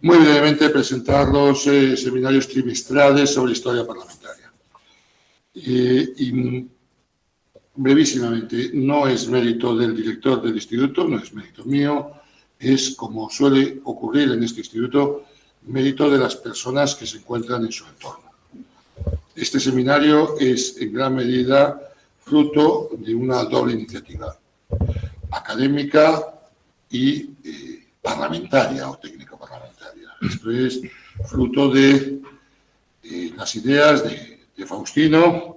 Muy brevemente presentar los seminarios trimestrales sobre historia parlamentaria. Y brevísimamente, no es mérito del director del instituto, no es mérito mío, es, como suele ocurrir en este instituto, mérito de las personas que se encuentran en su entorno. Este seminario es en gran medida fruto de una doble iniciativa, académica y parlamentaria o técnico parlamentaria. Esto es fruto de las ideas de Faustino,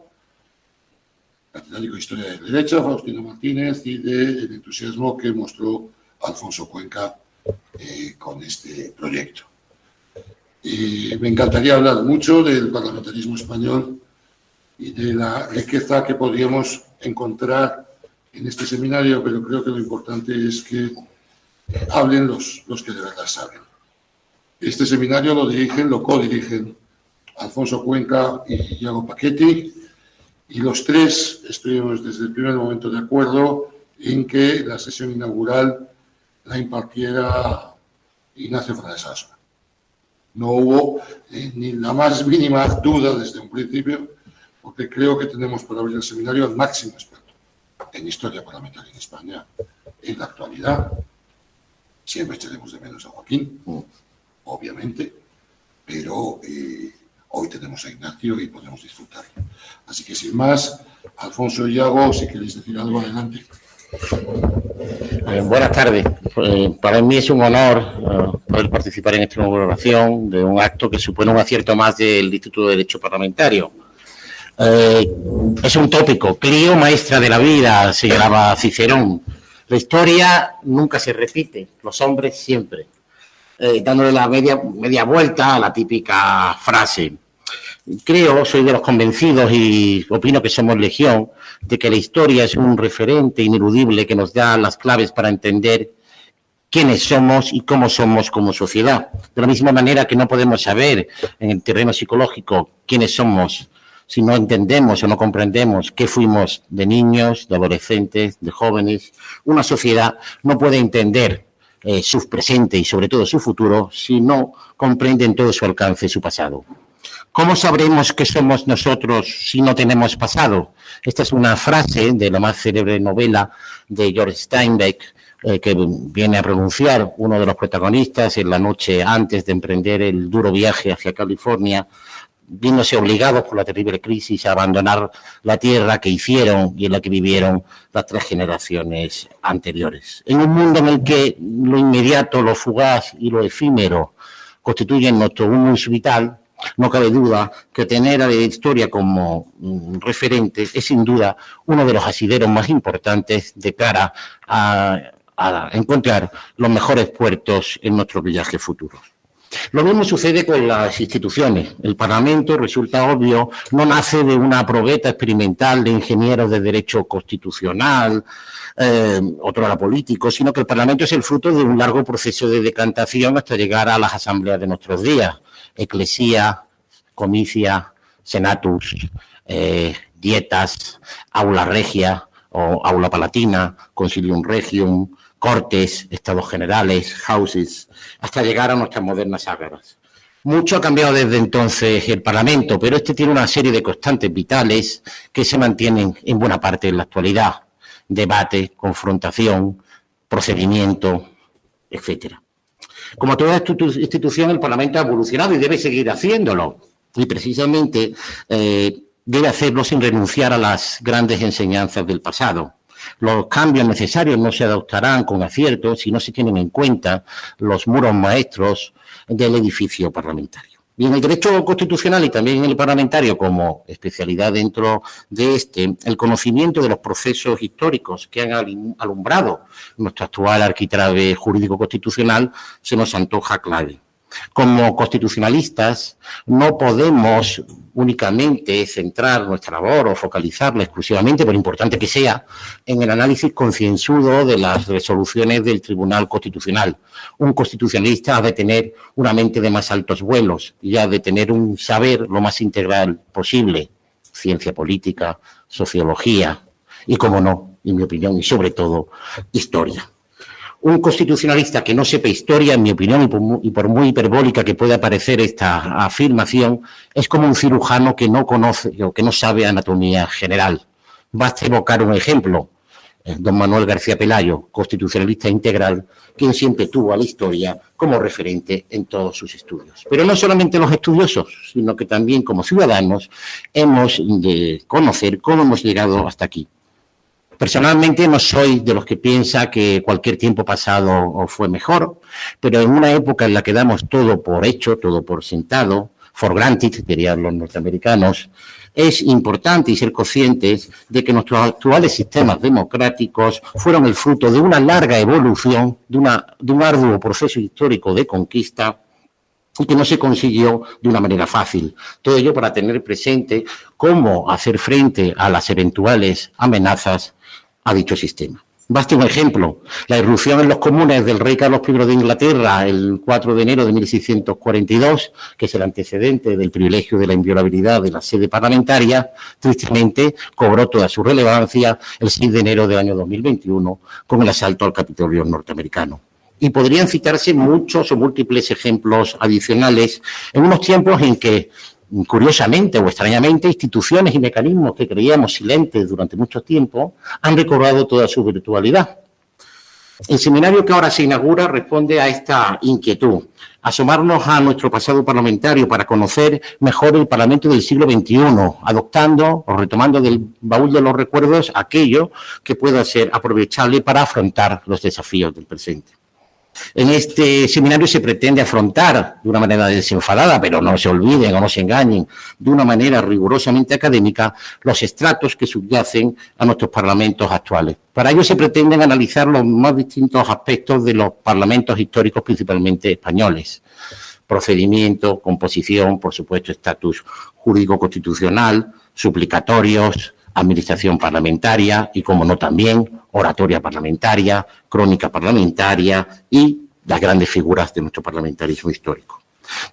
catedrático de Historia de Derecho, Faustino Martínez, y del entusiasmo que mostró Alfonso Cuenca con este proyecto. Me encantaría hablar mucho del parlamentarismo español y de la riqueza que podríamos encontrar en este seminario, pero creo que lo importante es que hablen los que de verdad saben. Este seminario lo codirigen Alfonso Cuenca y Iago Pachetti, y los tres estuvimos desde el primer momento de acuerdo en que la sesión inaugural la impartiera Ignacio Freixas. No hubo ni la más mínima duda desde un principio, porque creo que tenemos para abrir el seminario al máximo experto en historia parlamentaria en España en la actualidad. Siempre echaremos de menos a Joaquín, obviamente, pero hoy tenemos a Ignacio y podemos disfrutar. Así que, sin más, Alfonso y Iago, si queréis decir algo, adelante. Buenas tardes. Para mí es un honor poder participar en esta inauguración de un acto que supone un acierto más del Instituto de Derecho Parlamentario. Es un tópico. Clio, maestra de la vida, señalaba Cicerón. La historia nunca se repite, los hombres siempre. Dándole la media vuelta a la típica frase. Soy de los convencidos y opino que somos legión, de que la historia es un referente ineludible que nos da las claves para entender quiénes somos y cómo somos como sociedad. De la misma manera que no podemos saber en el terreno psicológico quiénes somos si no entendemos o no comprendemos qué fuimos de niños, de adolescentes, de jóvenes. Una sociedad no puede entender su presente y sobre todo su futuro si no comprende en todo su alcance su pasado. ¿Cómo sabremos qué somos nosotros si no tenemos pasado? Esta es una frase de la más célebre novela de George Steinbeck que viene a pronunciar uno de los protagonistas en la noche antes de emprender el duro viaje hacia California, viéndose obligados por la terrible crisis a abandonar la tierra que hicieron y en la que vivieron las 3 generaciones anteriores. En un mundo en el que lo inmediato, lo fugaz y lo efímero constituyen nuestro humus vital, no cabe duda que tener a la historia como referente es sin duda uno de los asideros más importantes de cara a encontrar los mejores puertos en nuestros viajes futuros. Lo mismo sucede con las instituciones. El Parlamento, resulta obvio, no nace de una probeta experimental de ingenieros de derecho constitucional, otro político, sino que el Parlamento es el fruto de un largo proceso de decantación hasta llegar a las asambleas de nuestros días. Eclesía, comicia, senatus, dietas, aula regia o aula palatina, concilium regium, cortes, estados generales, houses, hasta llegar a nuestras modernas ágaras. Mucho ha cambiado desde entonces el Parlamento, pero este tiene una serie de constantes vitales que se mantienen en buena parte en la actualidad. Debate, confrontación, procedimiento, etcétera. Como toda institución, el Parlamento ha evolucionado y debe seguir haciéndolo. Y precisamente debe hacerlo sin renunciar a las grandes enseñanzas del pasado. Los cambios necesarios no se adoptarán con acierto si no se tienen en cuenta los muros maestros del edificio parlamentario. Y en el derecho constitucional y también en el parlamentario, como especialidad dentro de el conocimiento de los procesos históricos que han alumbrado nuestro actual arquitrabe jurídico-constitucional se nos antoja clave. Como constitucionalistas no podemos únicamente centrar nuestra labor o focalizarla exclusivamente, por importante que sea, en el análisis concienzudo de las resoluciones del Tribunal Constitucional. Un constitucionalista ha de tener una mente de más altos vuelos y ha de tener un saber lo más integral posible, ciencia política, sociología y, como no, en mi opinión, y sobre todo, historia. Un constitucionalista que no sepa historia, en mi opinión, y por muy hiperbólica que pueda parecer esta afirmación, es como un cirujano que no conoce o que no sabe anatomía general. Basta evocar un ejemplo. Don Manuel García Pelayo, constitucionalista integral, quien siempre tuvo a la historia como referente en todos sus estudios. Pero no solamente los estudiosos, sino que también como ciudadanos hemos de conocer cómo hemos llegado hasta aquí. Personalmente no soy de los que piensa que cualquier tiempo pasado fue mejor, pero en una época en la que damos todo por hecho, todo por sentado, for granted, dirían los norteamericanos, es importante ser conscientes de que nuestros actuales sistemas democráticos fueron el fruto de una larga evolución, de un arduo proceso histórico de conquista y que no se consiguió de una manera fácil. Todo ello para tener presente cómo hacer frente a las eventuales amenazas a dicho sistema. Basta un ejemplo, la irrupción en los comunes del rey Carlos I de Inglaterra el 4 de enero de 1642, que es el antecedente del privilegio de la inviolabilidad de la sede parlamentaria, tristemente cobró toda su relevancia el 6 de enero del año 2021 con el asalto al Capitolio norteamericano. Y podrían citarse muchos o múltiples ejemplos adicionales en unos tiempos en que, curiosamente o extrañamente, instituciones y mecanismos que creíamos silentes durante mucho tiempo han recobrado toda su virtualidad. El seminario que ahora se inaugura responde a esta inquietud, asomarnos a nuestro pasado parlamentario para conocer mejor el Parlamento del siglo XXI, adoptando o retomando del baúl de los recuerdos aquello que pueda ser aprovechable para afrontar los desafíos del presente. En este seminario se pretende afrontar de una manera desenfadada, pero no se olviden o no se engañen, de una manera rigurosamente académica, los estratos que subyacen a nuestros parlamentos actuales. Para ello se pretenden analizar los más distintos aspectos de los parlamentos históricos, principalmente españoles. Procedimiento, composición, por supuesto, estatus jurídico constitucional, suplicatorios, administración parlamentaria y, como no, también oratoria parlamentaria, crónica parlamentaria y las grandes figuras de nuestro parlamentarismo histórico.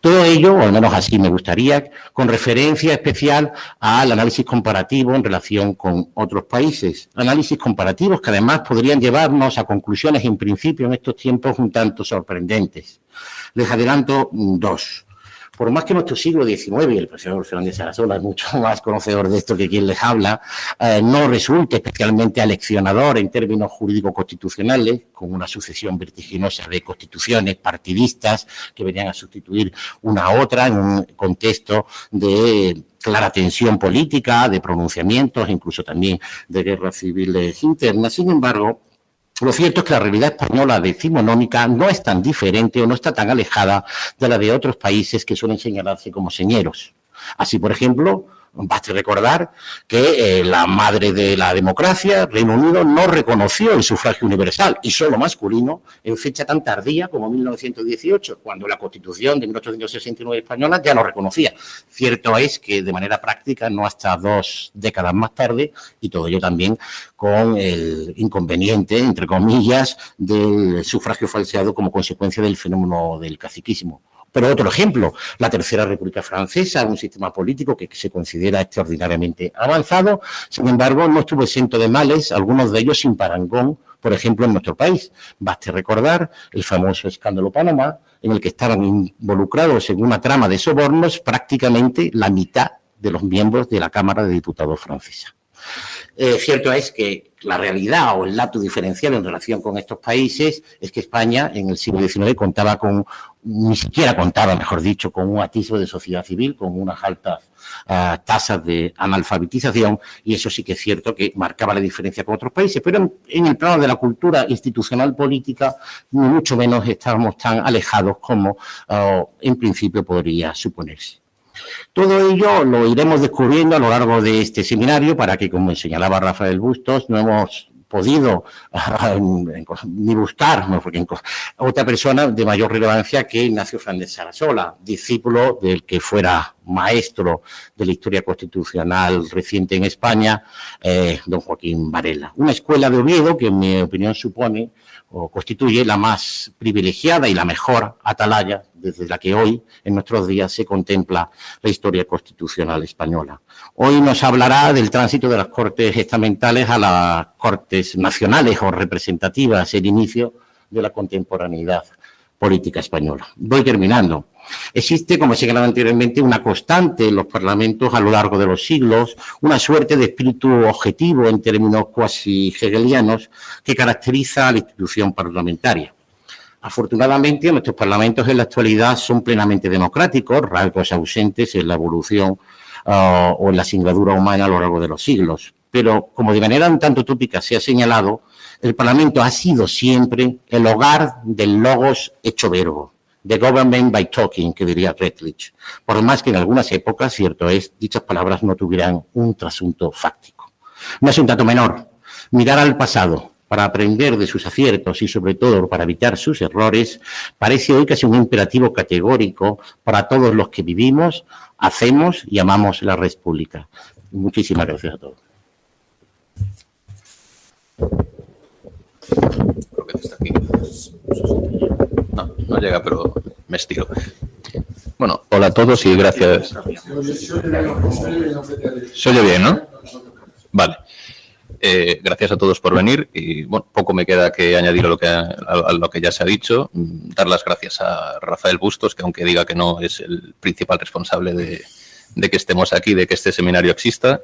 Todo ello, o al menos así me gustaría, con referencia especial al análisis comparativo en relación con otros países. Análisis comparativos que además podrían llevarnos a conclusiones en principio en estos tiempos un tanto sorprendentes. Les adelanto dos. Por más que nuestro siglo XIX, y el profesor Fernández Sarasola es mucho más conocedor de esto que quien les habla, no resulte especialmente aleccionador en términos jurídico-constitucionales, con una sucesión vertiginosa de constituciones partidistas que venían a sustituir una a otra en un contexto de clara tensión política, de pronunciamientos, incluso también de guerras civiles internas. Sin embargo, lo cierto es que la realidad española decimonónica no es tan diferente o no está tan alejada de la de otros países que suelen señalarse como señeros. Así, por ejemplo, basta recordar que la madre de la democracia, Reino Unido, no reconoció el sufragio universal y solo masculino en fecha tan tardía como 1918, cuando la Constitución de 1869 española ya lo reconocía. Cierto es que de manera práctica no hasta 2 décadas más tarde, y todo ello también con el inconveniente, entre comillas, del sufragio falseado como consecuencia del fenómeno del caciquismo. Pero otro ejemplo, la Tercera República Francesa, un sistema político que se considera extraordinariamente avanzado, sin embargo, no estuvo exento de males, algunos de ellos sin parangón, por ejemplo, en nuestro país. Baste recordar el famoso escándalo Panamá, en el que estaban involucrados en una trama de sobornos prácticamente la mitad de los miembros de la Cámara de Diputados francesa. Cierto es que la realidad o el dato diferencial en relación con estos países es que España en el siglo XIX ni siquiera contaba, mejor dicho, con un atisbo de sociedad civil, con unas altas tasas de analfabetización, y eso sí que es cierto que marcaba la diferencia con otros países, pero en el plano de la cultura institucional política, ni mucho menos estábamos tan alejados como en principio podría suponerse. Todo ello lo iremos descubriendo a lo largo de este seminario para que, como señalaba Rafael Bustos, no hemos podido ni buscar otra persona de mayor relevancia que Ignacio Fernández Sarasola, discípulo del que fuera maestro de la historia constitucional reciente en España, don Joaquín Varela. Una escuela de Oviedo que, en mi opinión, supone o constituye la más privilegiada y la mejor atalaya desde la que hoy, en nuestros días, se contempla la historia constitucional española. Hoy nos hablará del tránsito de las Cortes estamentales a las Cortes nacionales o representativas, el inicio de la contemporaneidad política española. Voy terminando. Existe, como he señalado anteriormente, una constante en los parlamentos a lo largo de los siglos, una suerte de espíritu objetivo en términos cuasi hegelianos que caracteriza a la institución parlamentaria. Afortunadamente, nuestros parlamentos en la actualidad son plenamente democráticos, rasgos ausentes en la evolución o en la singladura humana a lo largo de los siglos. Pero, como de manera un tanto utópica se ha señalado, el Parlamento ha sido siempre el hogar del logos hecho verbo, the government by talking, que diría Routledge, por más que en algunas épocas, cierto es, dichas palabras no tuvieran un trasunto fáctico. No es un dato menor. Mirar al pasado para aprender de sus aciertos y, sobre todo, para evitar sus errores, parece hoy casi un imperativo categórico para todos los que vivimos, hacemos y amamos la red pública. Muchísimas gracias a todos. Creo que está aquí. No llega, pero me estiro. Bueno, hola a todos y gracias. Se oye bien, ¿no? Vale. Gracias a todos por venir y bueno, poco me queda que añadir a lo que ya se ha dicho. Dar las gracias a Rafael Bustos, que aunque diga que no es el principal responsable de que estemos aquí, de que este seminario exista.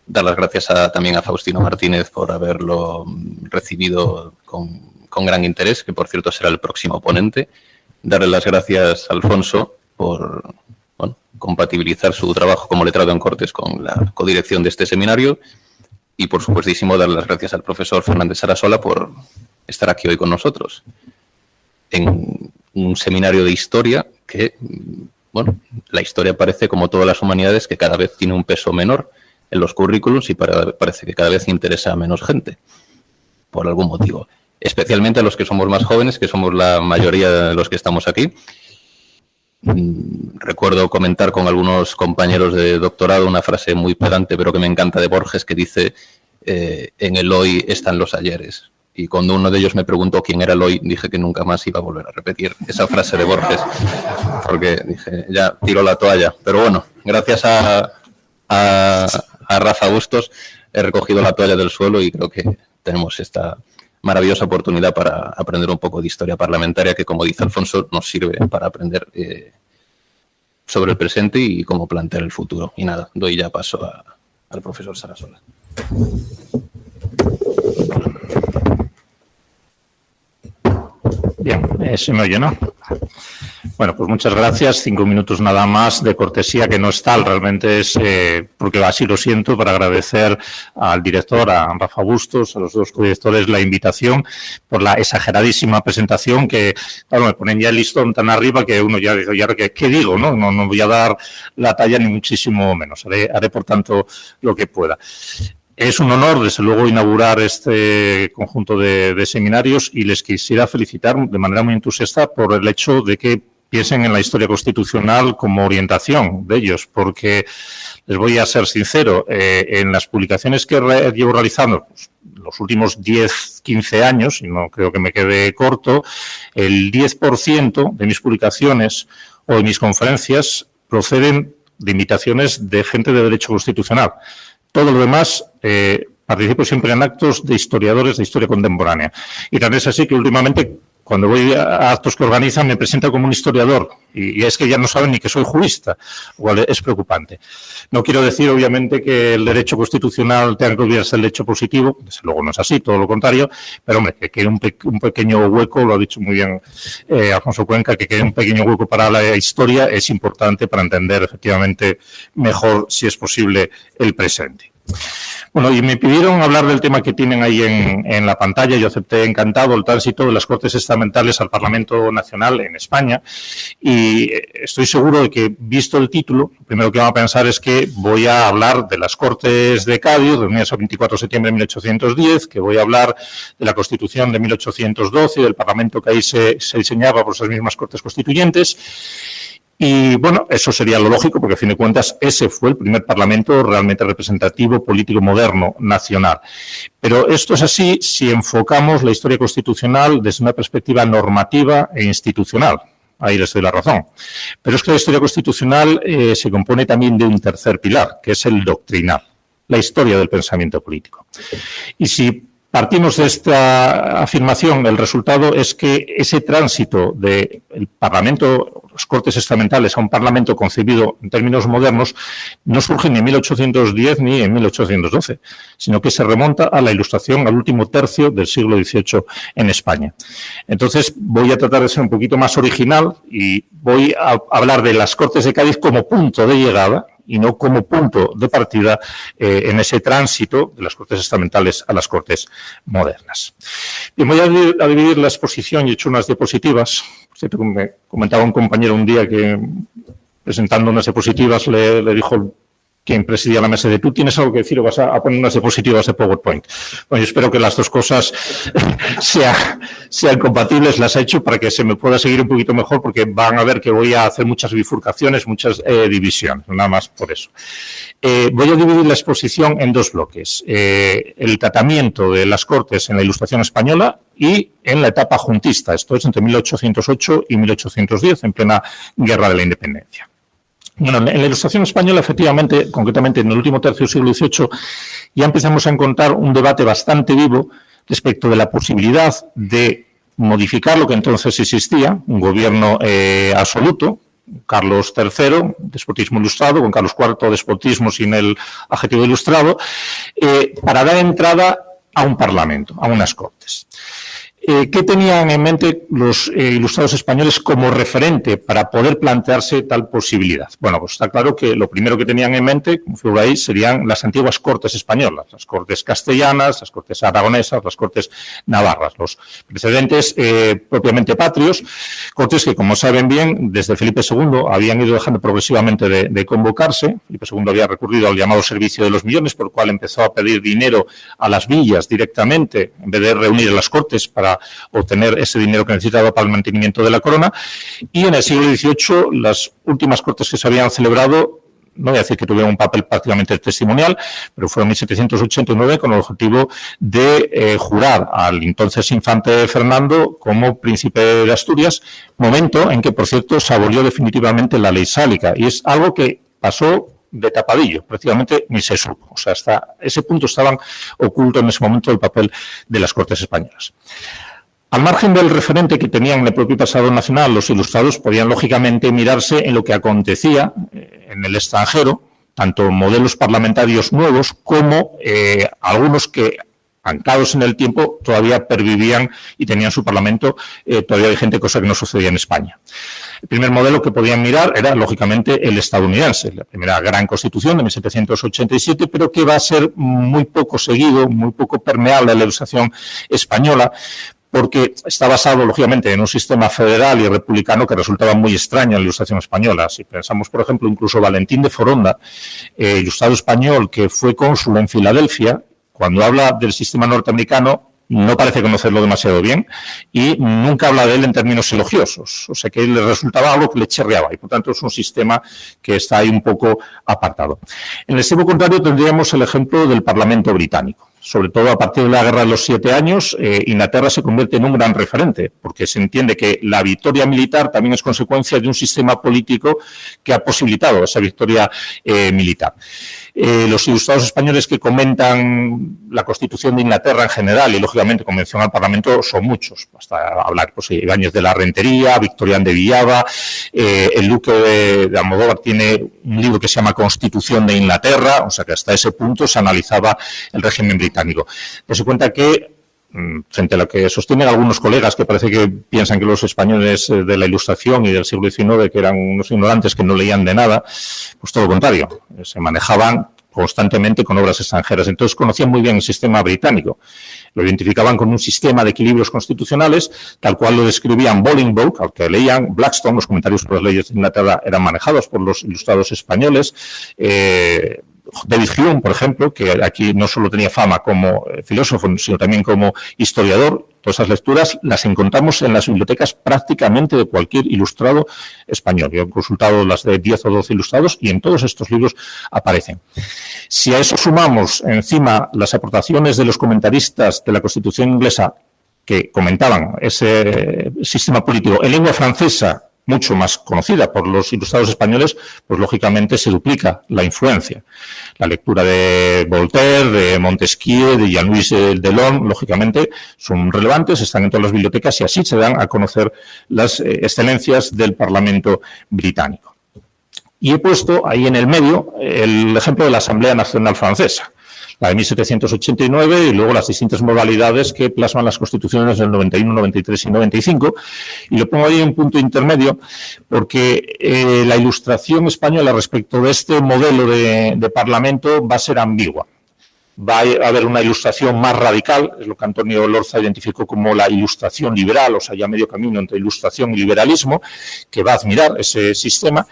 Dar las gracias también a Faustino Martínez por haberlo recibido con gran interés, que por cierto será el próximo ponente. Darle las gracias a Alfonso por compatibilizar su trabajo como letrado en Cortes con la codirección de este seminario. Y por supuestísimo dar las gracias al profesor Fernández Sarasola por estar aquí hoy con nosotros. En un seminario de historia que, bueno, la historia parece, como todas las humanidades, que cada vez tiene un peso menor en los currículums y parece que cada vez interesa a menos gente, por algún motivo. Especialmente a los que somos más jóvenes, que somos la mayoría de los que estamos aquí. Recuerdo comentar con algunos compañeros de doctorado una frase muy pedante, pero que me encanta, de Borges, que dice, en el hoy están los ayeres. Y cuando uno de ellos me preguntó quién era el hoy, dije que nunca más iba a volver a repetir esa frase de Borges, porque dije, ya tiro la toalla. Pero bueno, gracias a Rafa Bustos he recogido la toalla del suelo y creo que tenemos esta maravillosa oportunidad para aprender un poco de historia parlamentaria que, como dice Alfonso, nos sirve para aprender sobre el presente y cómo plantear el futuro. Y nada, doy ya paso al profesor Sarasola. Bien, se me oye, ¿no? Bueno, pues muchas gracias. 5 minutos nada más de cortesía, que no es tal, realmente es, porque así lo siento, para agradecer al director, a Rafa Bustos, a los dos codirectores, la invitación por la exageradísima presentación que, claro, me ponen ya el listón tan arriba que uno ya dice, ¿qué digo? No voy a dar la talla ni muchísimo menos. Haré por tanto lo que pueda. Es un honor, desde luego, inaugurar este conjunto de seminarios y les quisiera felicitar de manera muy entusiasta por el hecho de que piensen en la historia constitucional como orientación de ellos, porque les voy a ser sincero, en las publicaciones que llevo realizando los últimos 10, 15 años, y no creo que me quede corto, el 10% de mis publicaciones o de mis conferencias proceden de invitaciones de gente de derecho constitucional. Todo lo demás, participo siempre en actos de historiadores de historia contemporánea. Y también es así que últimamente, cuando voy a actos que organizan, me presento como un historiador. Y es que ya no saben ni que soy jurista, lo cual es preocupante. No quiero decir, obviamente, que el derecho constitucional tenga que olvidarse del derecho positivo. Desde luego no es así, todo lo contrario. Pero, hombre, que quede un pequeño hueco, lo ha dicho muy bien Alfonso Cuenca, que quede un pequeño hueco para la historia es importante para entender, efectivamente, mejor, si es posible, el presente. Bueno, y me pidieron hablar del tema que tienen ahí en la pantalla. Yo acepté encantado el tránsito de las Cortes Estamentales al Parlamento Nacional en España. Y estoy seguro de que, visto el título, lo primero que van a pensar es que voy a hablar de las Cortes de Cádiz, reunidas el 24 de septiembre de 1810, que voy a hablar de la Constitución de 1812 y del Parlamento que ahí se diseñaba por esas mismas Cortes Constituyentes. Y, bueno, eso sería lo lógico, porque, a fin de cuentas, ese fue el primer parlamento realmente representativo, político, moderno, nacional. Pero esto es así si enfocamos la historia constitucional desde una perspectiva normativa e institucional. Ahí les doy la razón. Pero es que la historia constitucional se compone también de un tercer pilar, que es el doctrinal, la historia del pensamiento político. Y si Partimos de esta afirmación. El resultado es que ese tránsito del Parlamento, las Cortes Estamentales, a un Parlamento concebido en términos modernos, no surge ni en 1810 ni en 1812, sino que se remonta a la Ilustración, al último tercio del siglo XVIII en España. Entonces, voy a tratar de ser un poquito más original y voy a hablar de las Cortes de Cádiz como punto de llegada y no como punto de partida en ese tránsito de las Cortes Estamentales a las Cortes modernas. Bien, voy a dividir la exposición y he hecho unas diapositivas. Me comentaba un compañero un día que, presentando unas diapositivas, le dijo quien presidía la mesa de ¿tú tienes algo que decir o vas a poner unas diapositivas de PowerPoint? Bueno, yo espero que las dos cosas sean compatibles, las he hecho para que se me pueda seguir un poquito mejor, porque van a ver que voy a hacer muchas bifurcaciones, muchas divisiones, nada más por eso. Voy a dividir la exposición en dos bloques. El tratamiento de las Cortes en la Ilustración española y en la etapa juntista, esto es entre 1808 y 1810, en plena Guerra de la Independencia. Bueno, en la Ilustración española, efectivamente, concretamente en el último tercio del siglo XVIII, ya empezamos a encontrar un debate bastante vivo respecto de la posibilidad de modificar lo que entonces existía, un gobierno absoluto, Carlos III, despotismo ilustrado, con Carlos IV, despotismo sin el adjetivo ilustrado, para dar entrada a un parlamento, a unas Cortes. ¿Qué tenían en mente los ilustrados españoles como referente para poder plantearse tal posibilidad? Bueno, pues está claro que lo primero que tenían en mente, como figura ahí, serían las antiguas Cortes españolas, las Cortes castellanas, las Cortes aragonesas, las Cortes navarras, los precedentes propiamente patrios, Cortes que, como saben bien, desde Felipe II habían ido dejando progresivamente de convocarse. Felipe II había recurrido al llamado servicio de los millones, por el cual empezó a pedir dinero a las villas directamente, en vez de reunir a las Cortes para obtener ese dinero que necesitaba para el mantenimiento de la corona. Y en el siglo XVIII, las últimas Cortes que se habían celebrado, no voy a decir que tuvieron un papel prácticamente testimonial, pero fueron en 1789 con el objetivo de jurar al entonces infante Fernando como príncipe de Asturias, momento en que, por cierto, se abolió definitivamente la ley sálica, y es algo que pasó de tapadillo, prácticamente ni se supo. O sea, hasta ese punto estaban ocultos en ese momento el papel de las Cortes españolas. Al margen del referente que tenían en el propio pasado nacional, los ilustrados podían lógicamente mirarse en lo que acontecía en el extranjero, tanto modelos parlamentarios nuevos como algunos que, anclados en el tiempo, todavía pervivían y tenían su parlamento todavía vigente, cosa que no sucedía en España. El primer modelo que podían mirar era, lógicamente, el estadounidense, la primera gran constitución de 1787, pero que va a ser muy poco seguido, muy poco permeable a la Ilustración española, porque está basado, lógicamente, en un sistema federal y republicano que resultaba muy extraño en la Ilustración española. Si pensamos, por ejemplo, incluso Valentín de Foronda, ilustrado español que fue cónsul en Filadelfia, cuando habla del sistema norteamericano, no parece conocerlo demasiado bien y nunca habla de él en términos elogiosos. O sea que le resultaba algo que le chirriaba y, por tanto, es un sistema que está ahí un poco apartado. En el extremo contrario tendríamos el ejemplo del Parlamento británico. Sobre todo a partir de la Guerra de los 7 años, Inglaterra se convierte en un gran referente, porque se entiende que la victoria militar también es consecuencia de un sistema político que ha posibilitado esa victoria militar. Los ilustrados españoles que comentan la Constitución de Inglaterra en general y, lógicamente, con mención al Parlamento, son muchos. Hasta hablar, pues, Ibáñez de la Rentería, Victorián de Villava, el duque de Almodóvar tiene un libro que se llama Constitución de Inglaterra, o sea que hasta ese punto se analizaba el régimen británico. Se cuenta que, frente a lo que sostienen algunos colegas que parece que piensan que los españoles de la Ilustración y del siglo XIX que eran unos ignorantes que no leían de nada, pues todo lo contrario, se manejaban constantemente con obras extranjeras. Entonces conocían muy bien el sistema británico. Lo identificaban con un sistema de equilibrios constitucionales, tal cual lo describían Bolingbroke, al que leían Blackstone. Los comentarios sobre las leyes de Inglaterra eran manejados por los ilustrados españoles. David Hume, por ejemplo, que aquí no solo tenía fama como filósofo, sino también como historiador. Todas esas lecturas las encontramos en las bibliotecas prácticamente de cualquier ilustrado español. Yo he consultado las de 10 o 12 ilustrados y en todos estos libros aparecen. Si a eso sumamos encima las aportaciones de los comentaristas de la Constitución inglesa que comentaban ese sistema político en lengua francesa mucho más conocida por los ilustrados españoles, pues lógicamente se duplica la influencia. La lectura de Voltaire, de Montesquieu, de Jean-Louis Delorme, lógicamente son relevantes, están en todas las bibliotecas y así se dan a conocer las excelencias del Parlamento británico. Y he puesto ahí en el medio el ejemplo de la Asamblea Nacional Francesa, la de 1789 y luego las distintas modalidades que plasman las constituciones del 91, 93 y 95. Y lo pongo ahí en punto intermedio porque la ilustración española respecto de este modelo de parlamento va a ser ambigua. Va a haber una ilustración más radical, es lo que Antonio Lorza identificó como la ilustración liberal, o sea, ya medio camino entre ilustración y liberalismo, que va a admirar ese sistema.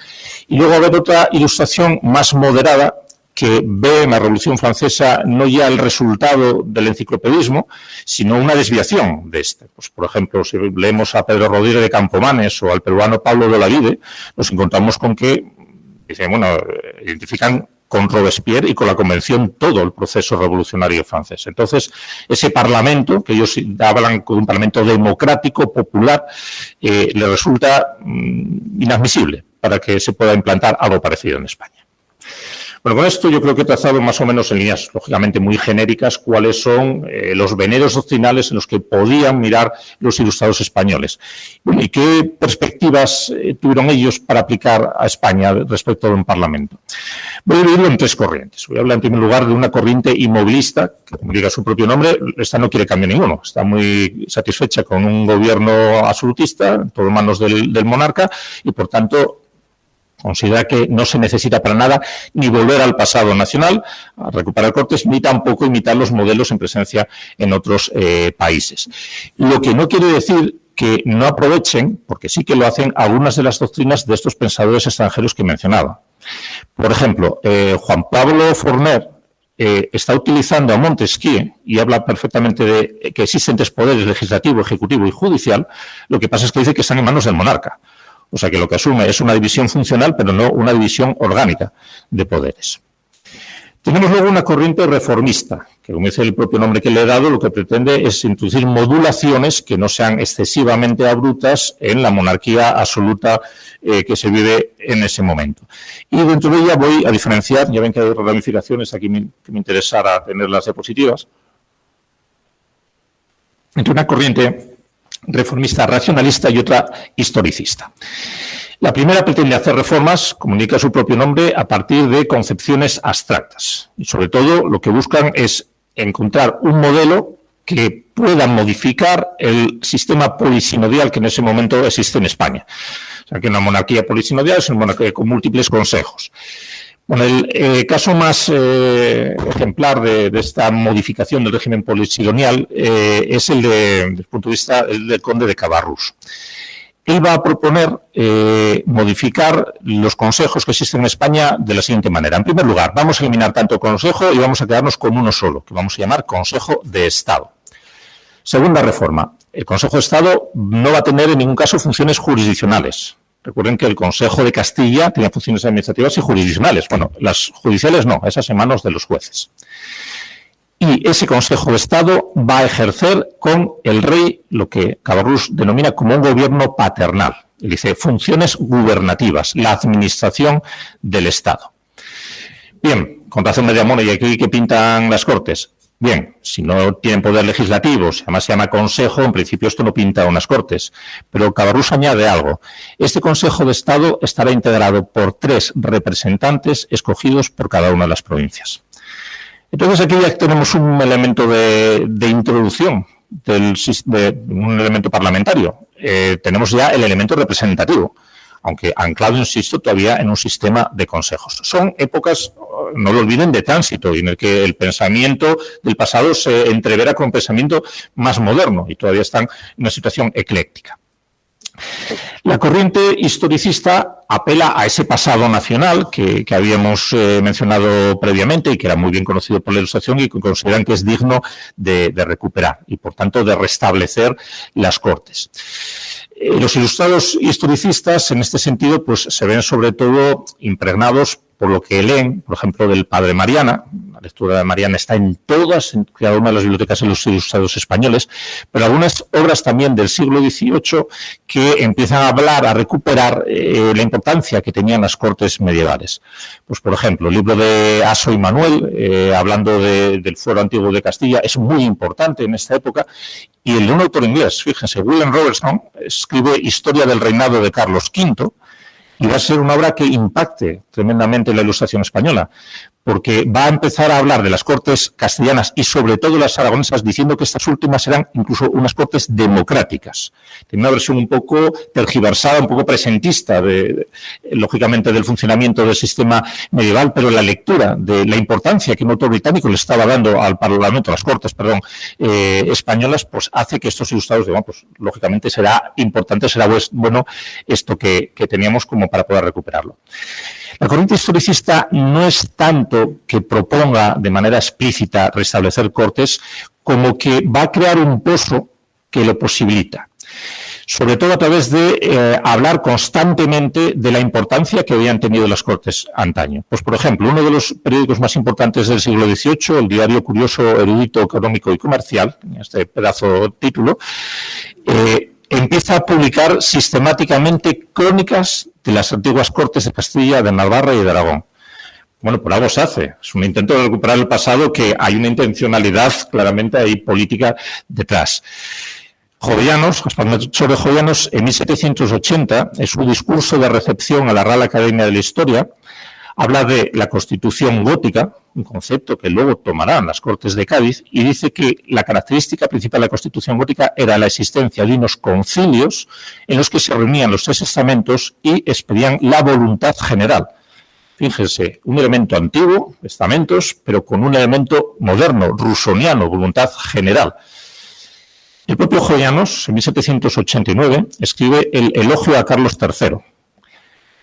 Y luego va a haber otra ilustración más moderada, que ve en la Revolución Francesa no ya el resultado del enciclopedismo, sino una desviación de este. Pues, por ejemplo, si leemos a Pedro Rodríguez de Campomanes o al peruano Pablo de Olavide, nos encontramos con que, dicen, bueno, identifican con Robespierre y con la Convención todo el proceso revolucionario francés. Entonces, ese parlamento, que ellos hablan de un parlamento democrático, popular, le resulta inadmisible para que se pueda implantar algo parecido en España. Bueno, con esto yo creo que he trazado más o menos en líneas, lógicamente, muy genéricas, cuáles son los veneros doctrinales en los que podían mirar los ilustrados españoles. Bueno, ¿y qué perspectivas tuvieron ellos para aplicar a España respecto de un parlamento? Voy a dividirlo en tres corrientes. Voy a hablar en primer lugar de una corriente inmovilista, que como diga su propio nombre, esta no quiere cambio ninguno. Está muy satisfecha con un gobierno absolutista, todo en manos del monarca, y por tanto considera que no se necesita para nada ni volver al pasado nacional, a recuperar cortes, ni tampoco imitar los modelos en presencia en otros países. Lo que no quiere decir que no aprovechen, porque sí que lo hacen, algunas de las doctrinas de estos pensadores extranjeros que mencionaba. Por ejemplo, Juan Pablo Forner está utilizando a Montesquieu y habla perfectamente de que existen tres poderes, legislativo, ejecutivo y judicial. Lo que pasa es que dice que están en manos del monarca. O sea, que lo que asume es una división funcional, pero no una división orgánica de poderes. Tenemos luego una corriente reformista, que como dice el propio nombre que le he dado, lo que pretende es introducir modulaciones que no sean excesivamente abruptas en la monarquía absoluta que se vive en ese momento. Y dentro de ella voy a diferenciar, ya ven que hay ramificaciones aquí que me interesara tenerlas diapositivas, entre una corriente reformista racionalista y otra historicista. La primera pretende hacer reformas, como indica su propio nombre, a partir de concepciones abstractas. Y sobre todo lo que buscan es encontrar un modelo que pueda modificar el sistema polisinodial que en ese momento existe en España. O sea, que una monarquía polisinodial es una monarquía con múltiples consejos. Bueno, el caso más ejemplar de esta modificación del régimen polisidonial es el desde el punto de vista del conde de Cabarrús. Él va a proponer modificar los consejos que existen en España de la siguiente manera. En primer lugar, vamos a eliminar tanto consejo y vamos a quedarnos con uno solo, que vamos a llamar Consejo de Estado. Segunda reforma, el Consejo de Estado no va a tener en ningún caso funciones jurisdiccionales. Recuerden que el Consejo de Castilla tenía funciones administrativas y jurisdiccionales. Bueno, las judiciales no, esas en manos de los jueces. Y ese Consejo de Estado va a ejercer con el rey lo que Cabarrús denomina como un gobierno paternal. Él dice funciones gubernativas, la administración del Estado. Bien, con razón me llamó, ¿y aquí qué pintan las Cortes? Bien, si no tienen poder legislativo, si además se llama Consejo, en principio esto no pinta unas Cortes. Pero Cabarrús añade algo. Este Consejo de Estado estará integrado por 3 representantes escogidos por cada una de las provincias. Entonces aquí ya tenemos un elemento de introducción, de un elemento parlamentario. Tenemos ya el elemento representativo, aunque anclado, insisto, todavía en un sistema de consejos. Son épocas, no lo olviden, de tránsito, y en el que el pensamiento del pasado se entrevera con un pensamiento más moderno, y todavía están en una situación ecléctica. La corriente historicista apela a ese pasado nacional que habíamos mencionado previamente y que era muy bien conocido por la Ilustración y que consideran que es digno de recuperar y, por tanto, de restablecer las Cortes. Los ilustrados historicistas, en este sentido, pues se ven sobre todo impregnados por lo que leen, por ejemplo, del padre Mariana, La lectura de Mariana está en todas, en cada una de las bibliotecas de los ilustrados españoles, pero algunas obras también del siglo XVIII que empiezan a hablar, a recuperar la importancia que tenían las cortes medievales. Pues, por ejemplo, el libro de Aso y Manuel, hablando del fuero antiguo de Castilla, es muy importante en esta época. Y el de un autor inglés, fíjense, William Robertson, escribe Historia del reinado de Carlos V, y va a ser una obra que impacte tremendamente en la Ilustración española, porque va a empezar a hablar de las cortes castellanas y sobre todo las aragonesas, diciendo que estas últimas serán incluso unas cortes democráticas. Tiene una versión un poco tergiversada, un poco presentista, lógicamente, del funcionamiento del sistema medieval, pero la lectura de la importancia que un autor británico le estaba dando al Parlamento, a las cortes, españolas, pues hace que estos ilustrados digan, pues lógicamente será importante, será bueno esto que teníamos como para poder recuperarlo. La corriente historicista no es tanto que proponga de manera explícita restablecer cortes, como que va a crear un pozo que lo posibilita. Sobre todo a través de hablar constantemente de la importancia que habían tenido las cortes antaño. Pues, por ejemplo, uno de los periódicos más importantes del siglo XVIII, el Diario Curioso, Erudito, Económico y Comercial, este pedazo de título, empieza a publicar sistemáticamente crónicas de las antiguas cortes de Castilla, de Navarra y de Aragón. Bueno, por algo se hace. Es un intento de recuperar el pasado, que hay una intencionalidad claramente ahí política detrás. Jovellanos, Gaspar Melchor de Jovellanos, en 1780, en su discurso de recepción a la Real Academia de la Historia, habla de la Constitución gótica, un concepto que luego tomarán las Cortes de Cádiz, y dice que la característica principal de la Constitución gótica era la existencia de unos concilios en los que se reunían los tres estamentos y expedían la voluntad general. Fíjense, un elemento antiguo, estamentos, pero con un elemento moderno, rusoniano, voluntad general. El propio Jovellanos, en 1789, escribe el Elogio a Carlos III.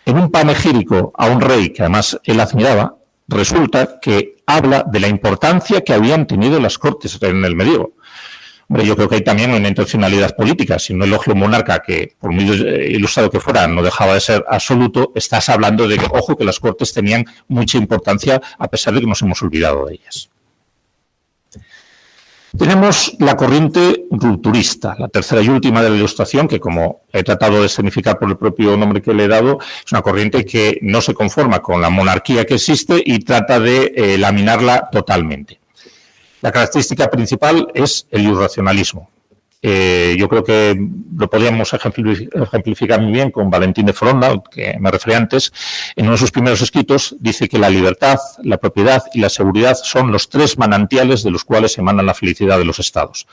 En un panegírico a un rey que además él admiraba, resulta que habla de la importancia que habían tenido las cortes en el medievo. Hombre, yo creo que hay también una intencionalidad política. Si un elogio a un monarca que, por muy ilustrado que fuera, no dejaba de ser absoluto, estás hablando de que, ojo, que las cortes tenían mucha importancia a pesar de que nos hemos olvidado de ellas. Tenemos la corriente rupturista, la tercera y última de la Ilustración, que, como he tratado de significar por el propio nombre que le he dado, es una corriente que no se conforma con la monarquía que existe y trata de laminarla totalmente. La característica principal es el irracionalismo. Yo creo que lo podríamos ejemplificar muy bien con Valentín de Foronda, que me referí antes. En uno de sus primeros escritos dice que la libertad, la propiedad y la seguridad son los tres manantiales de los cuales emana la felicidad de los estados.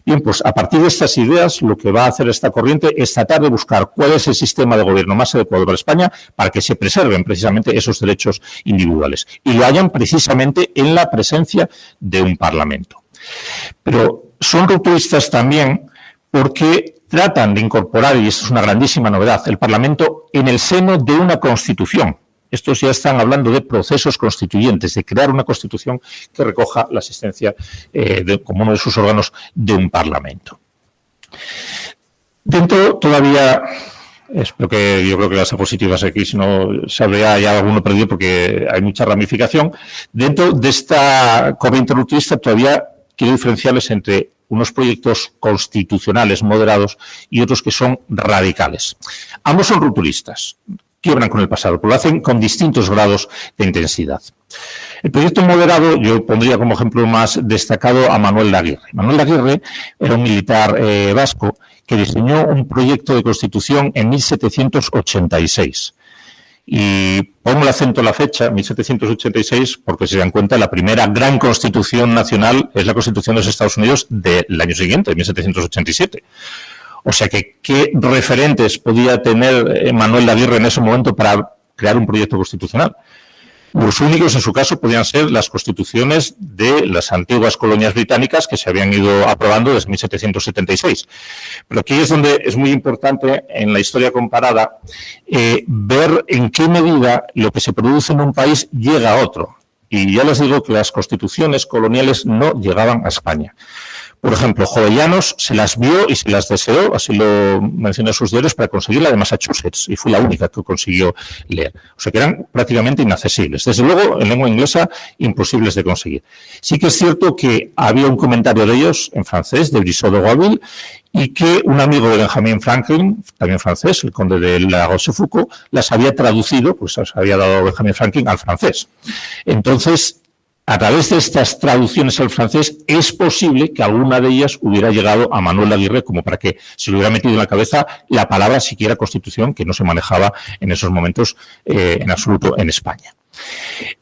Bien, pues a partir de estas ideas, lo que va a hacer esta corriente es tratar de buscar cuál es el sistema de gobierno más adecuado para España para que se preserven precisamente esos derechos individuales. Y lo hayan precisamente en la presencia de un parlamento. Pero son rupturistas también porque tratan de incorporar, y esto es una grandísima novedad, el Parlamento en el seno de una Constitución. Estos ya están hablando de procesos constituyentes, de crear una Constitución que recoja la existencia como uno de sus órganos de un Parlamento. Dentro todavía, yo creo que las diapositivas aquí, si no se habría ya alguno perdido porque hay mucha ramificación. Dentro de esta corriente rupturista todavía quiero diferenciarles entre unos proyectos constitucionales moderados y otros que son radicales. Ambos son rupturistas, quiebran con el pasado, pero lo hacen con distintos grados de intensidad. El proyecto moderado, yo pondría como ejemplo más destacado a Manuel de Aguirre. Manuel de Aguirre era un militar vasco que diseñó un proyecto de constitución en 1786. Y pongo el acento en la fecha, 1786, porque si se dan cuenta, la primera gran constitución nacional es la Constitución de los Estados Unidos del año siguiente, 1787. O sea que, ¿qué referentes podía tener Manuel de Aguirre en ese momento para crear un proyecto constitucional? Los únicos, en su caso, podían ser las constituciones de las antiguas colonias británicas que se habían ido aprobando desde 1776. Pero aquí es donde es muy importante, en la historia comparada, ver en qué medida lo que se produce en un país llega a otro. Y ya les digo que las constituciones coloniales no llegaban a España. Por ejemplo, Jovellanos se las vio y se las deseó, así lo menciona en sus diarios, para conseguir la de Massachusetts, y fue la única que consiguió leer. O sea que eran prácticamente inaccesibles. Desde luego, en lengua inglesa, imposibles de conseguir. Sí que es cierto que había un comentario de ellos en francés, de Brissot de Roiville, y que un amigo de Benjamin Franklin, también francés, el conde de La Rochefoucauld, las había traducido, pues las había dado Benjamin Franklin al francés. Entonces, a través de estas traducciones al francés, es posible que alguna de ellas hubiera llegado a Manuel Aguirre como para que se le hubiera metido en la cabeza la palabra siquiera Constitución, que no se manejaba en esos momentos en absoluto en España.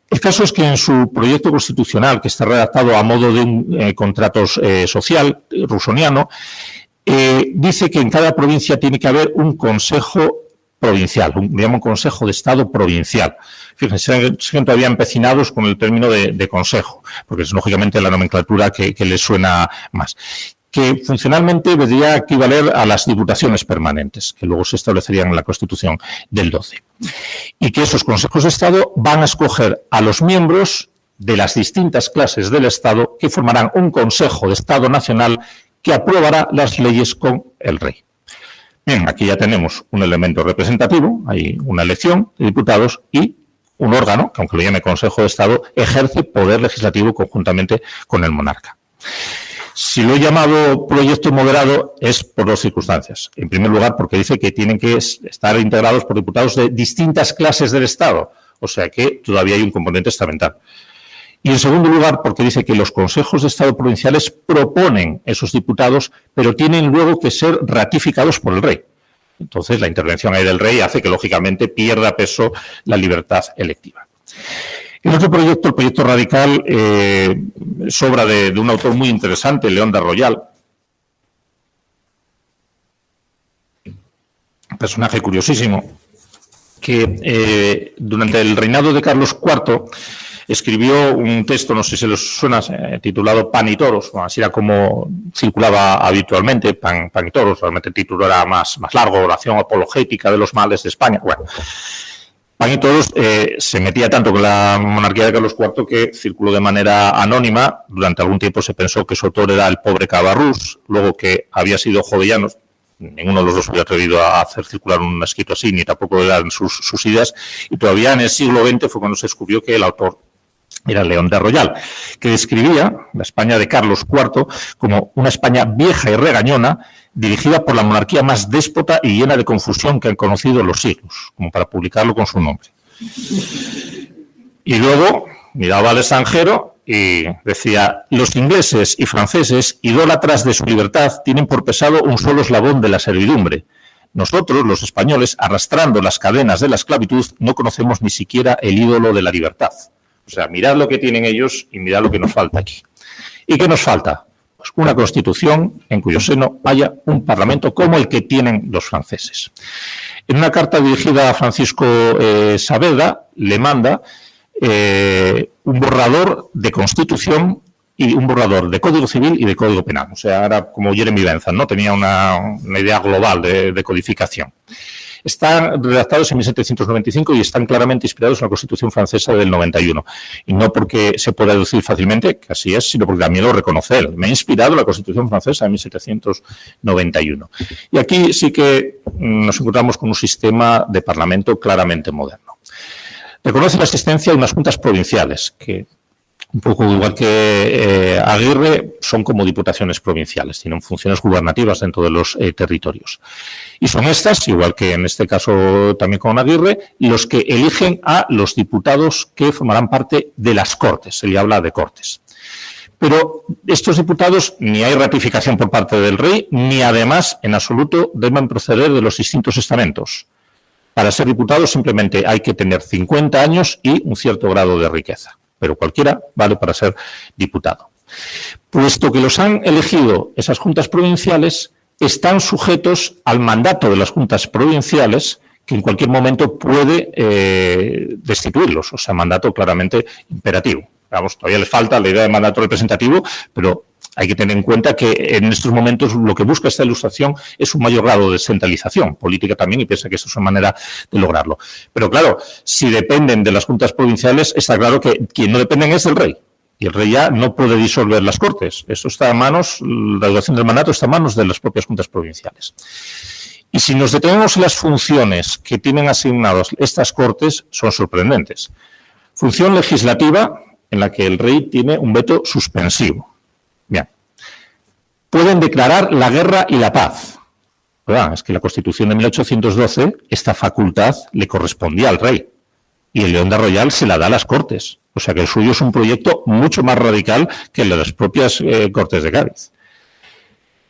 El caso es que en su proyecto constitucional, que está redactado a modo de un contrato social rusoniano, dice que en cada provincia tiene que haber un consejo provincial, un consejo de Estado provincial. Fíjense, siguen todavía empecinados con el término de consejo, porque es lógicamente la nomenclatura que les suena más. Que funcionalmente debería equivaler a las diputaciones permanentes, que luego se establecerían en la Constitución del 12. Y que esos consejos de Estado van a escoger a los miembros de las distintas clases del Estado que formarán un Consejo de Estado Nacional que aprobará las leyes con el rey. Bien, aquí ya tenemos un elemento representativo, hay una elección de diputados y un órgano, que aunque lo llame Consejo de Estado, ejerce poder legislativo conjuntamente con el monarca. Si lo he llamado proyecto moderado es por dos circunstancias. En primer lugar, porque dice que tienen que estar integrados por diputados de distintas clases del Estado, o sea que todavía hay un componente estamental. Y en segundo lugar, porque dice que los consejos de Estado provinciales proponen esos diputados, pero tienen luego que ser ratificados por el rey. Entonces, la intervención ahí del rey hace que, lógicamente, pierda peso la libertad electiva. El otro proyecto, el proyecto radical, es obra de un autor muy interesante, León de Royal, un personaje curiosísimo, que durante el reinado de Carlos IV escribió un texto, no sé si les suena, titulado Pan y Toros, así era como circulaba habitualmente, Pan y Toros, realmente el título era más largo, Oración apologética de los males de España. Bueno, Pan y Toros se metía tanto con la monarquía de Carlos IV que circuló de manera anónima. Durante algún tiempo se pensó que su autor era el pobre Cabarrús, luego que había sido Jovellanos. Ninguno de los dos había atrevido a hacer circular un escrito así, ni tampoco eran sus ideas. Y todavía en el siglo XX fue cuando se descubrió que el autor era León de Royal, que describía la España de Carlos IV como una España vieja y regañona, dirigida por la monarquía más déspota y llena de confusión que han conocido los siglos, como para publicarlo con su nombre. Y luego miraba al extranjero y decía: los ingleses y franceses, idólatras de su libertad, tienen por pesado un solo eslabón de la servidumbre. Nosotros, los españoles, arrastrando las cadenas de la esclavitud, no conocemos ni siquiera el ídolo de la libertad. O sea, mirad lo que tienen ellos y mirad lo que nos falta aquí. ¿Y qué nos falta? Pues una constitución en cuyo seno haya un parlamento como el que tienen los franceses. En una carta dirigida a Francisco Saavedra le manda un borrador de constitución y un borrador de Código Civil y de Código Penal. O sea, era como Jeremy Bentham, ¿no? Tenía una idea global de codificación. Están redactados en 1795 y están claramente inspirados en la Constitución francesa del 91. Y no porque se pueda deducir fácilmente que así es, sino porque también lo reconocer. Me ha inspirado la Constitución francesa de 1791. Y aquí sí que nos encontramos con un sistema de parlamento claramente moderno. Reconoce la existencia de unas juntas provinciales que, un poco igual que Aguirre, son como diputaciones provinciales, tienen funciones gubernativas dentro de los territorios. Y son estas, igual que en este caso también con Aguirre, los que eligen a los diputados que formarán parte de las Cortes, se le habla de Cortes. Pero estos diputados ni hay ratificación por parte del rey, ni además en absoluto deben proceder de los distintos estamentos. Para ser diputado simplemente hay que tener 50 años y un cierto grado de riqueza. Pero cualquiera vale para ser diputado. Puesto que los han elegido esas juntas provinciales, están sujetos al mandato de las juntas provinciales, que en cualquier momento puede destituirlos, o sea, mandato claramente imperativo. Vamos, todavía les falta la idea de mandato representativo, pero hay que tener en cuenta que en estos momentos lo que busca esta ilustración es un mayor grado de descentralización política también, y piensa que eso es una manera de lograrlo. Pero claro, si dependen de las juntas provinciales, está claro que quien no dependen es el rey. Y el rey ya no puede disolver las Cortes. Esto está en manos, la duración del mandato está en manos de las propias juntas provinciales. Y si nos detenemos en las funciones que tienen asignadas estas Cortes, son sorprendentes. Función legislativa, en la que el rey tiene un veto suspensivo. Bien. Pueden declarar la guerra y la paz. ¿Verdad? Es que la Constitución de 1812, esta facultad le correspondía al rey. Y el León de Royal se la da a las Cortes. O sea que el suyo es un proyecto mucho más radical que el de las propias Cortes de Cádiz.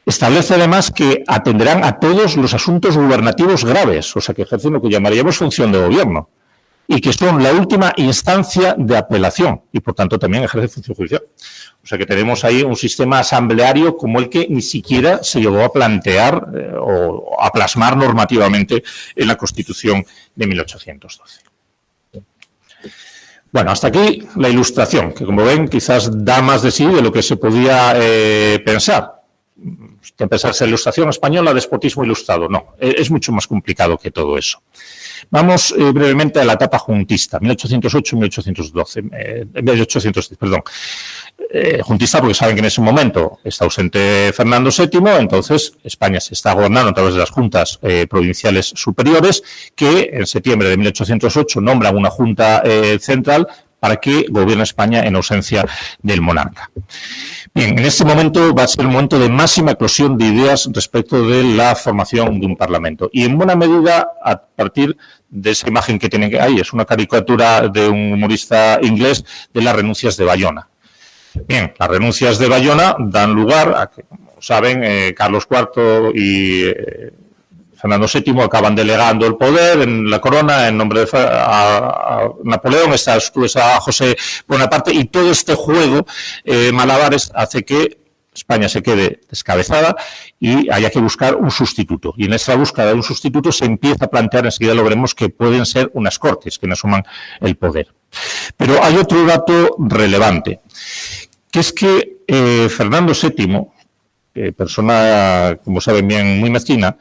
Establece además que atenderán a todos los asuntos gubernativos graves, o sea que ejercen lo que llamaríamos función de gobierno, y que son la última instancia de apelación, y por tanto también ejerce función judicial. O sea que tenemos ahí un sistema asambleario como el que ni siquiera se llegó a plantear o a plasmar normativamente en la Constitución de 1812. Bueno, hasta aquí la ilustración, que como ven quizás da más de sí de lo que se podía pensar. Que pensarse la ilustración española, despotismo ilustrado. No, es mucho más complicado que todo eso. Vamos brevemente a la etapa juntista, 1808-1812, perdón. Juntista porque saben que en ese momento está ausente Fernando VII, entonces España se está gobernando a través de las juntas provinciales superiores, que en septiembre de 1808 nombran una junta central para que gobierne España en ausencia del monarca. Bien, en este momento va a ser el momento de máxima eclosión de ideas respecto de la formación de un parlamento. Y en buena medida, a partir de esa imagen que tienen ahí, es una caricatura de un humorista inglés de las renuncias de Bayona. Bien, las renuncias de Bayona dan lugar a que, como saben, Carlos IV y Fernando VII acaban delegando el poder en la corona en nombre de a Napoleón, está a José Bonaparte, y todo este juego malabares hace que España se quede descabezada y haya que buscar un sustituto. Y en esa búsqueda de un sustituto se empieza a plantear, enseguida lo veremos, que pueden ser unas Cortes que asuman el poder. Pero hay otro dato relevante, que es que Fernando VII, persona, como saben bien, muy mezquina,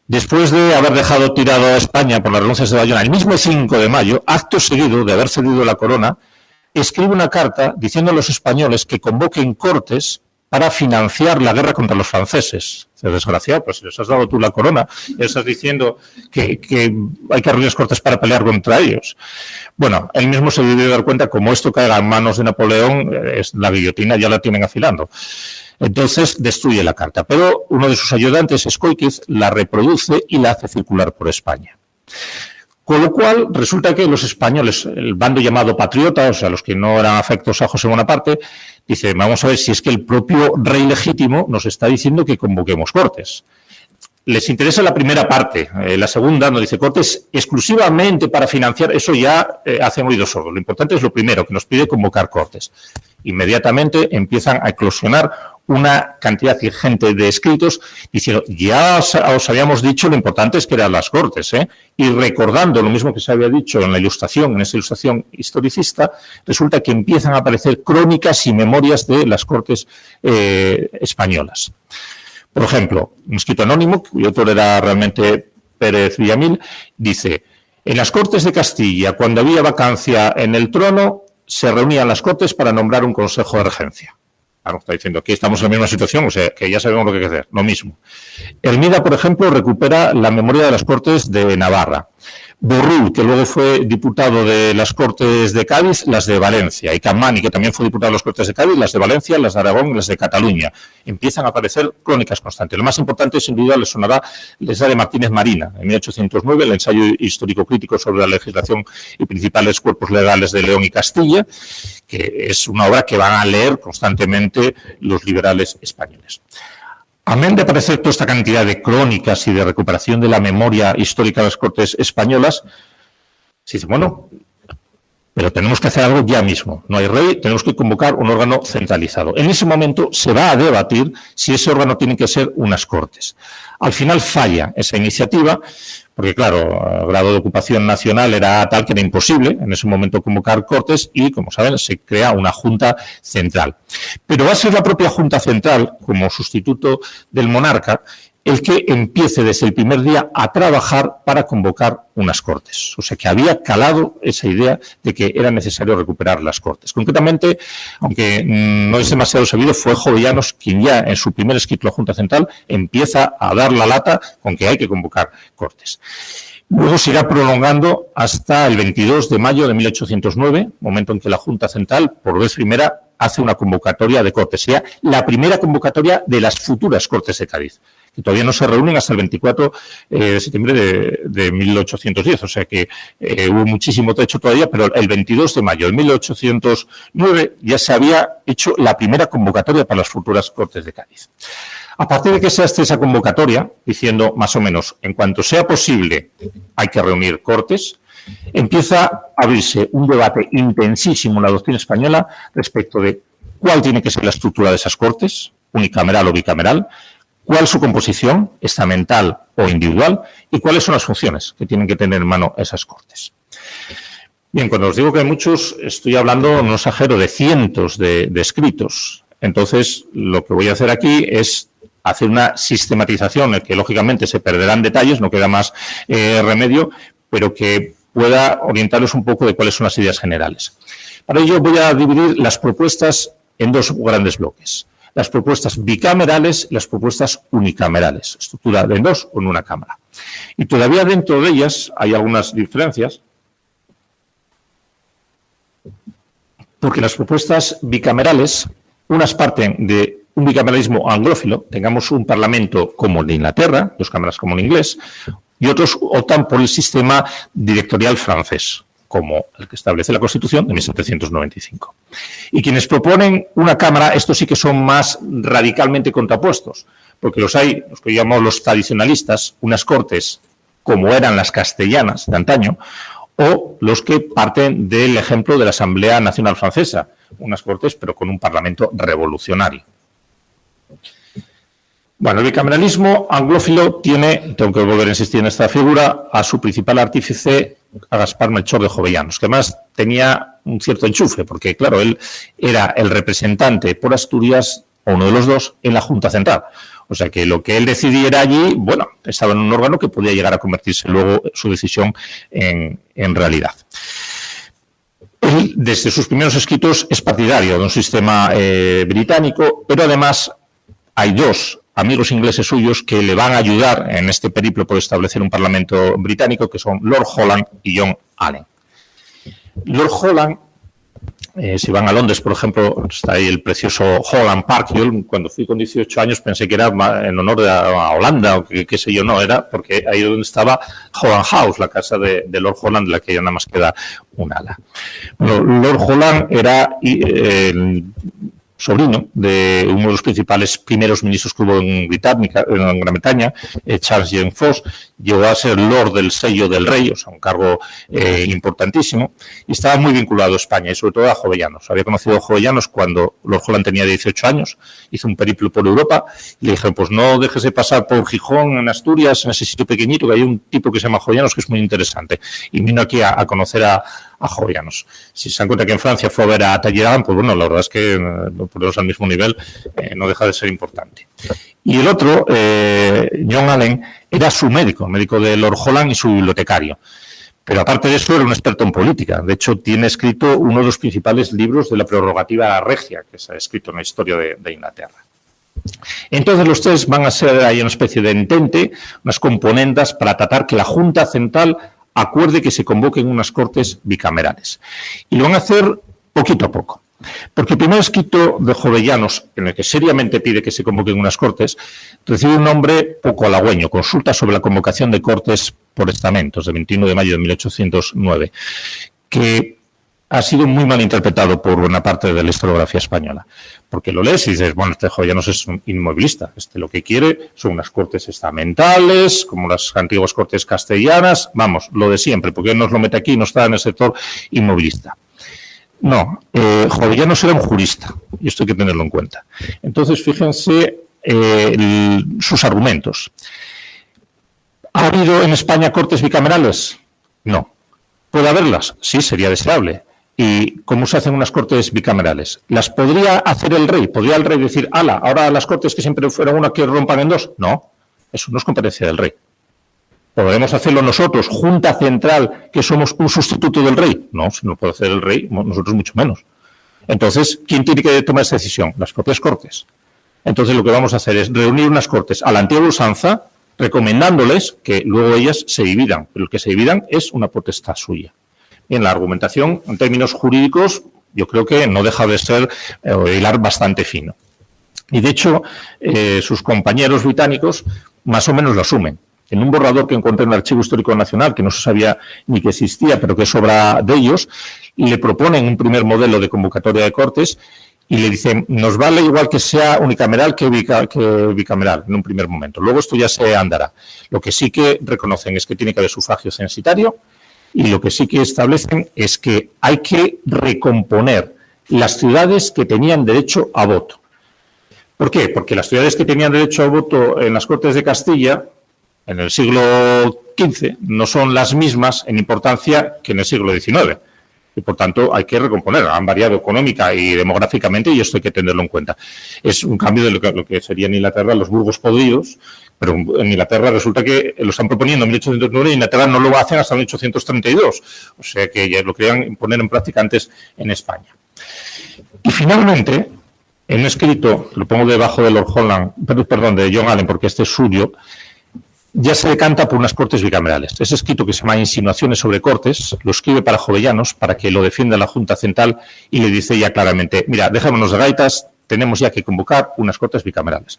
después de haber dejado tirado a España por las renuncias de Bayona, el mismo 5 de mayo, acto seguido de haber cedido la corona, escribe una carta diciendo a los españoles que convoquen Cortes para financiar la guerra contra los franceses. Desgraciado, pues si les has dado tú la corona, y estás diciendo que hay que abrir las Cortes para pelear contra ellos. Bueno, él mismo se debió dar cuenta, como esto caiga en manos de Napoleón, la guillotina ya la tienen afilando. Entonces destruye la carta, pero uno de sus ayudantes, Escóiquiz, la reproduce y la hace circular por España. Con lo cual, resulta que los españoles, el bando llamado patriota, o sea, los que no eran afectos a José Bonaparte, dicen, vamos a ver si es que el propio rey legítimo nos está diciendo que convoquemos Cortes. Les interesa la primera parte, la segunda nos dice Cortes exclusivamente para financiar, eso ya hacen oídos sordos. Lo importante es lo primero, que nos pide convocar Cortes. Inmediatamente empiezan a eclosionar una cantidad ingente de escritos diciendo, ya os habíamos dicho lo importante es que eran las Cortes, y recordando lo mismo que se había dicho en la ilustración, en esa ilustración historicista, resulta que empiezan a aparecer crónicas y memorias de las Cortes españolas. Por ejemplo, un escrito anónimo, cuyo autor era realmente Pérez Villamil, dice, en las Cortes de Castilla, cuando había vacancia en el trono, se reunían las Cortes para nombrar un consejo de regencia. Claro, está diciendo, aquí estamos en la misma situación, o sea, que ya sabemos lo que hay que hacer, lo mismo. Hermida, por ejemplo, recupera la memoria de las Cortes de Navarra. Borrul, que luego fue diputado de las Cortes de Cádiz, las de Valencia. Y Capmany, que también fue diputado de las Cortes de Cádiz, las de Valencia, las de Aragón, las de Cataluña. Empiezan a aparecer crónicas constantes. Lo más importante, sin duda, les sonará la de Martínez Marina, en 1809, el ensayo histórico-crítico sobre la legislación y principales cuerpos legales de León y Castilla, que es una obra que van a leer constantemente los liberales españoles. Amén de aparecer toda esta cantidad de crónicas y de recuperación de la memoria histórica de las Cortes españolas, se dice, bueno, pero tenemos que hacer algo ya mismo. No hay rey, tenemos que convocar un órgano centralizado. En ese momento se va a debatir si ese órgano tiene que ser unas Cortes. Al final falla esa iniciativa, porque claro, el grado de ocupación nacional era tal que era imposible en ese momento convocar Cortes y, como saben, se crea una Junta Central. Pero va a ser la propia Junta Central, como sustituto del monarca, el que empiece desde el primer día a trabajar para convocar unas Cortes. O sea, que había calado esa idea de que era necesario recuperar las Cortes. Concretamente, aunque no es demasiado sabido, fue Jovellanos quien ya en su primer escrito a la Junta Central empieza a dar la lata con que hay que convocar Cortes. Luego se irá prolongando hasta el 22 de mayo de 1809, momento en que la Junta Central, por vez primera, hace una convocatoria de Cortes. Sería la primera convocatoria de las futuras Cortes de Cádiz, que todavía no se reúnen hasta el 24 de septiembre de 1810. O sea que hubo muchísimo trecho todavía, pero el 22 de mayo de 1809 ya se había hecho la primera convocatoria para las futuras Cortes de Cádiz. A partir de que se hace esa convocatoria, diciendo más o menos, en cuanto sea posible, hay que reunir Cortes, empieza a abrirse un debate intensísimo en la doctrina española respecto de cuál tiene que ser la estructura de esas Cortes, unicameral o bicameral, cuál es su composición, estamental o individual, y cuáles son las funciones que tienen que tener en mano esas Cortes. Bien, cuando os digo que hay muchos, estoy hablando, no exagero, de cientos de escritos. Entonces, lo que voy a hacer aquí es hacer una sistematización en que, lógicamente, se perderán detalles, no queda más remedio, pero que pueda orientaros un poco de cuáles son las ideas generales. Para ello voy a dividir las propuestas en dos grandes bloques. Las propuestas bicamerales y las propuestas unicamerales, estructura en dos o en una cámara. Y todavía dentro de ellas hay algunas diferencias, porque las propuestas bicamerales, unas parten de un bicameralismo anglófilo, tengamos un parlamento como el de Inglaterra, dos cámaras como el inglés, y otros optan por el sistema directorial francés, como el que establece la Constitución de 1795. Y quienes proponen una cámara, estos sí que son más radicalmente contrapuestos, porque los hay, los que llamamos los tradicionalistas, unas Cortes como eran las castellanas de antaño, o los que parten del ejemplo de la Asamblea Nacional Francesa, unas Cortes pero con un parlamento revolucionario. Bueno, el bicameralismo anglófilo tiene, tengo que volver a insistir en esta figura, a su principal artífice, a Gaspar Melchor de Jovellanos, que además tenía un cierto enchufe, porque claro, él era el representante por Asturias, o uno de los dos, en la Junta Central. O sea que lo que él decidiera allí, bueno, estaba en un órgano que podía llegar a convertirse luego su decisión en realidad. Él, desde sus primeros escritos, es partidario de un sistema británico, pero además hay dos amigos ingleses suyos que le van a ayudar en este periplo por establecer un parlamento británico, que son Lord Holland y John Allen. Lord Holland, si van a Londres, por ejemplo, está ahí el precioso Holland Park. Yo cuando fui con 18 años pensé que era en honor a Holanda, o qué sé yo, no, era porque ahí donde estaba Holland House, la casa de Lord Holland, de la que ya nada más queda un ala. Bueno, Lord Holland era sobrino de uno de los principales primeros ministros que hubo en Gran Bretaña, Charles James Fox, llegó a ser Lord del Sello del Rey, o sea, un cargo importantísimo, y estaba muy vinculado a España y sobre todo a Jovellanos. Había conocido a Jovellanos cuando Lord Holland tenía 18 años, hizo un periplo por Europa y le dijeron, pues no dejes de pasar por Gijón, en Asturias, en ese sitio pequeñito, que hay un tipo que se llama Jovellanos que es muy interesante. Y vino aquí a conocer a Jovellanos. Si se dan cuenta que en Francia fue a ver a Talleyrand, pues bueno, la verdad es que ponerlos al mismo nivel no deja de ser importante. Y el otro, John Allen, era su médico de Lord Holland y su bibliotecario. Pero aparte de eso, era un experto en política. De hecho, tiene escrito uno de los principales libros de la prerrogativa regia que se ha escrito en la historia de Inglaterra. Entonces los tres van a ser ahí una especie de entente, unas componendas para tratar que la Junta Central acuerde que se convoquen unas Cortes bicamerales. Y lo van a hacer poquito a poco. Porque el primer escrito de Jovellanos, en el que seriamente pide que se convoquen unas Cortes, recibe un nombre poco halagüeño, consulta sobre la convocación de Cortes por estamentos, de 21 de mayo de 1809, que ha sido muy mal interpretado por buena parte de la historiografía española. Porque lo lees y dices, bueno, este Jovellanos es un inmovilista. Lo que quiere son unas Cortes estamentales, como las antiguas Cortes castellanas, vamos, lo de siempre, porque él nos lo mete aquí y no está en el sector inmovilista. No, Jovellanos era un jurista, y esto hay que tenerlo en cuenta. Entonces, fíjense sus argumentos. ¿Ha habido en España Cortes bicamerales? No. ¿Puede haberlas? Sí, sería deseable. ¿Y cómo se hacen unas Cortes bicamerales? ¿Las podría hacer el rey? ¿Podría el rey decir, ala, ahora las Cortes que siempre fueron una que rompan en dos? No. Eso no es competencia del rey. ¿Podemos hacerlo nosotros, Junta Central, que somos un sustituto del rey? No, si no lo puede hacer el rey, nosotros mucho menos. Entonces, ¿quién tiene que tomar esa decisión? Las propias Cortes. Entonces, lo que vamos a hacer es reunir unas Cortes a la antigua usanza, recomendándoles que luego ellas se dividan. Pero el que se dividan es una potestad suya. Bien, la argumentación, en términos jurídicos, yo creo que no deja de ser hilar bastante fino. Y, de hecho, sus compañeros británicos más o menos lo asumen. En un borrador que encontré en el Archivo Histórico Nacional, que no se sabía ni que existía, pero que es obra de ellos, le proponen un primer modelo de convocatoria de Cortes y le dicen, nos vale igual que sea unicameral que bicameral en un primer momento. Luego esto ya se andará. Lo que sí que reconocen es que tiene que haber sufragio censitario y lo que sí que establecen es que hay que recomponer las ciudades que tenían derecho a voto. ¿Por qué? Porque las ciudades que tenían derecho a voto en las Cortes de Castilla en el siglo XV no son las mismas en importancia que en el siglo XIX. Y, por tanto, hay que recomponer. Han variado económica y demográficamente y esto hay que tenerlo en cuenta. Es un cambio de lo que sería en Inglaterra los burgos podridos, pero en Inglaterra resulta que lo están proponiendo en 1809 y en Inglaterra no lo hacen hasta 1832. O sea que ya lo querían poner en práctica antes en España. Y, finalmente, en un escrito, lo pongo debajo de Lord Holland, perdón, de John Allen, porque este es suyo, ya se decanta por unas Cortes bicamerales. Ese escrito que se llama Insinuaciones sobre Cortes lo escribe para Jovellanos, para que lo defienda la Junta Central y le dice ya claramente, mira, dejémonos de gaitas, tenemos ya que convocar unas Cortes bicamerales.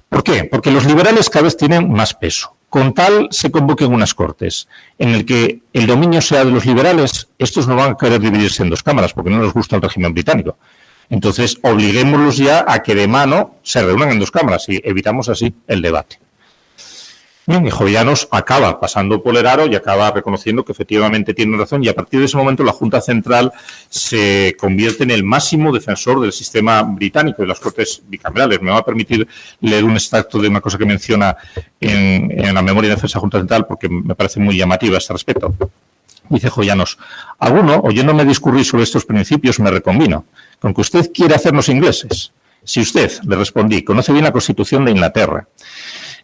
¿Por qué? Porque los liberales cada vez tienen más peso. Con tal se convoquen unas Cortes en el que el dominio sea de los liberales, estos no van a querer dividirse en dos cámaras porque no les gusta el régimen británico. Entonces, obliguémoslos ya a que de mano se reúnan en dos cámaras y evitamos así el debate. Bien, y Jovellanos acaba pasando por el aro y acaba reconociendo que efectivamente tiene razón y a partir de ese momento la Junta Central se convierte en el máximo defensor del sistema británico de las Cortes bicamerales. Me va a permitir leer un extracto de una cosa que menciona en la memoria de defensa de la Junta Central porque me parece muy llamativa a este respecto. Dice Jovellanos, alguno, oyéndome discurrir sobre estos principios, me reconvino, con que usted quiere hacernos ingleses. Si usted, le respondí, conoce bien la Constitución de Inglaterra,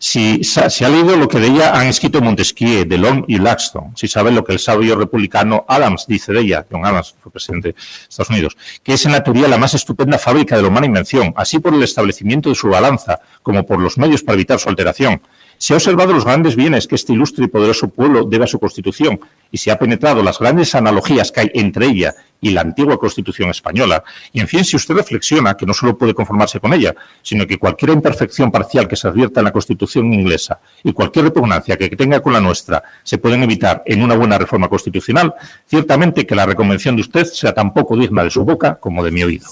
si ha leído lo que de ella han escrito Montesquieu, Delon y Gladstone, si sabe lo que el sabio republicano Adams dice de ella, John Adams fue presidente de Estados Unidos, que es en la teoría la más estupenda fábrica de la humana invención, así por el establecimiento de su balanza, como por los medios para evitar su alteración. Se ha observado los grandes bienes que este ilustre y poderoso pueblo debe a su Constitución y se ha penetrado las grandes analogías que hay entre ella y la antigua Constitución española. Y, en fin, si usted reflexiona que no solo puede conformarse con ella, sino que cualquier imperfección parcial que se advierta en la Constitución inglesa y cualquier repugnancia que tenga con la nuestra se pueden evitar en una buena reforma constitucional, ciertamente que la reconvención de usted sea tan poco digna de su boca como de mi oído.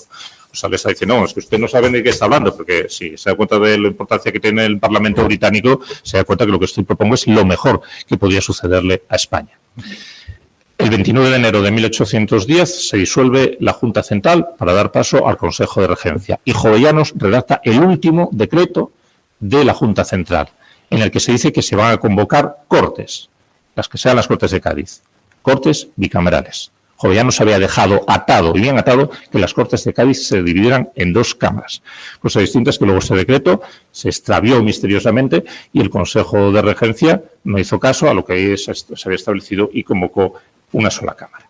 O sea, le está diciendo, no, es que usted no sabe de qué está hablando, porque si se da cuenta de la importancia que tiene el Parlamento británico, se da cuenta que lo que estoy propongo es lo mejor que podría sucederle a España. El 29 de enero de 1810 se disuelve la Junta Central para dar paso al Consejo de Regencia y Jovellanos redacta el último decreto de la Junta Central, en el que se dice que se van a convocar Cortes, las que sean las Cortes de Cádiz, Cortes bicamerales. Jovellanos había dejado atado, y bien atado, que las Cortes de Cádiz se dividieran en dos cámaras. Cosa distinta es que luego este decreto se extravió misteriosamente y el Consejo de Regencia no hizo caso a lo que se había establecido y convocó una sola cámara.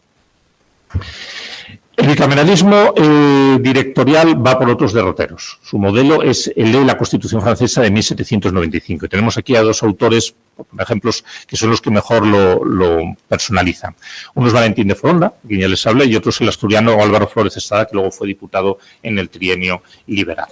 El bicameralismo directorial va por otros derroteros. Su modelo es el de la Constitución francesa de 1795. Y tenemos aquí a dos autores, ejemplos, que son los que mejor lo personalizan. Uno es Valentín de Foronda, que ya les hablé, y otro es el asturiano Álvaro Flores Estrada, que luego fue diputado en el trienio liberal.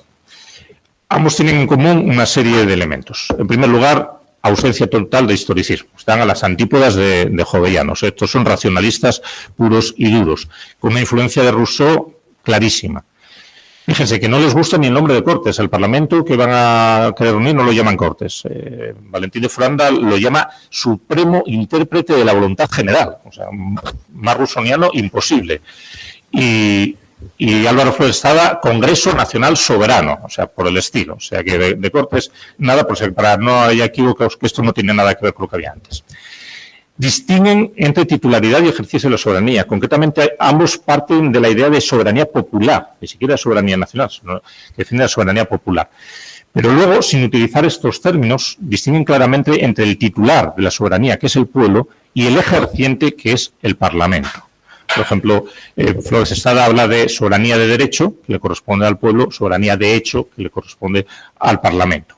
Ambos tienen en común una serie de elementos. En primer lugar, ausencia total de historicismo. Están a las antípodas de Jovellanos. Estos son racionalistas puros y duros, con una influencia de Rousseau clarísima. Fíjense que no les gusta ni el nombre de Cortes. El Parlamento que van a querer unir no lo llaman Cortes. Valentín de Foronda lo llama supremo intérprete de la voluntad general. O sea, más rusoniano imposible. Y Álvaro Flores Estrada, Congreso Nacional Soberano, o sea, por el estilo. O sea, que de Cortes, nada, pues para no haya equívocos, que esto no tiene nada que ver con lo que había antes. Distinguen entre titularidad y ejercicio de la soberanía. Concretamente, ambos parten de la idea de soberanía popular, ni siquiera de soberanía nacional, sino que defiende la soberanía popular. Pero luego, sin utilizar estos términos, distinguen claramente entre el titular de la soberanía, que es el pueblo, y el ejerciente, que es el Parlamento. Por ejemplo, Flores Estrada habla de soberanía de derecho, que le corresponde al pueblo, soberanía de hecho, que le corresponde al Parlamento.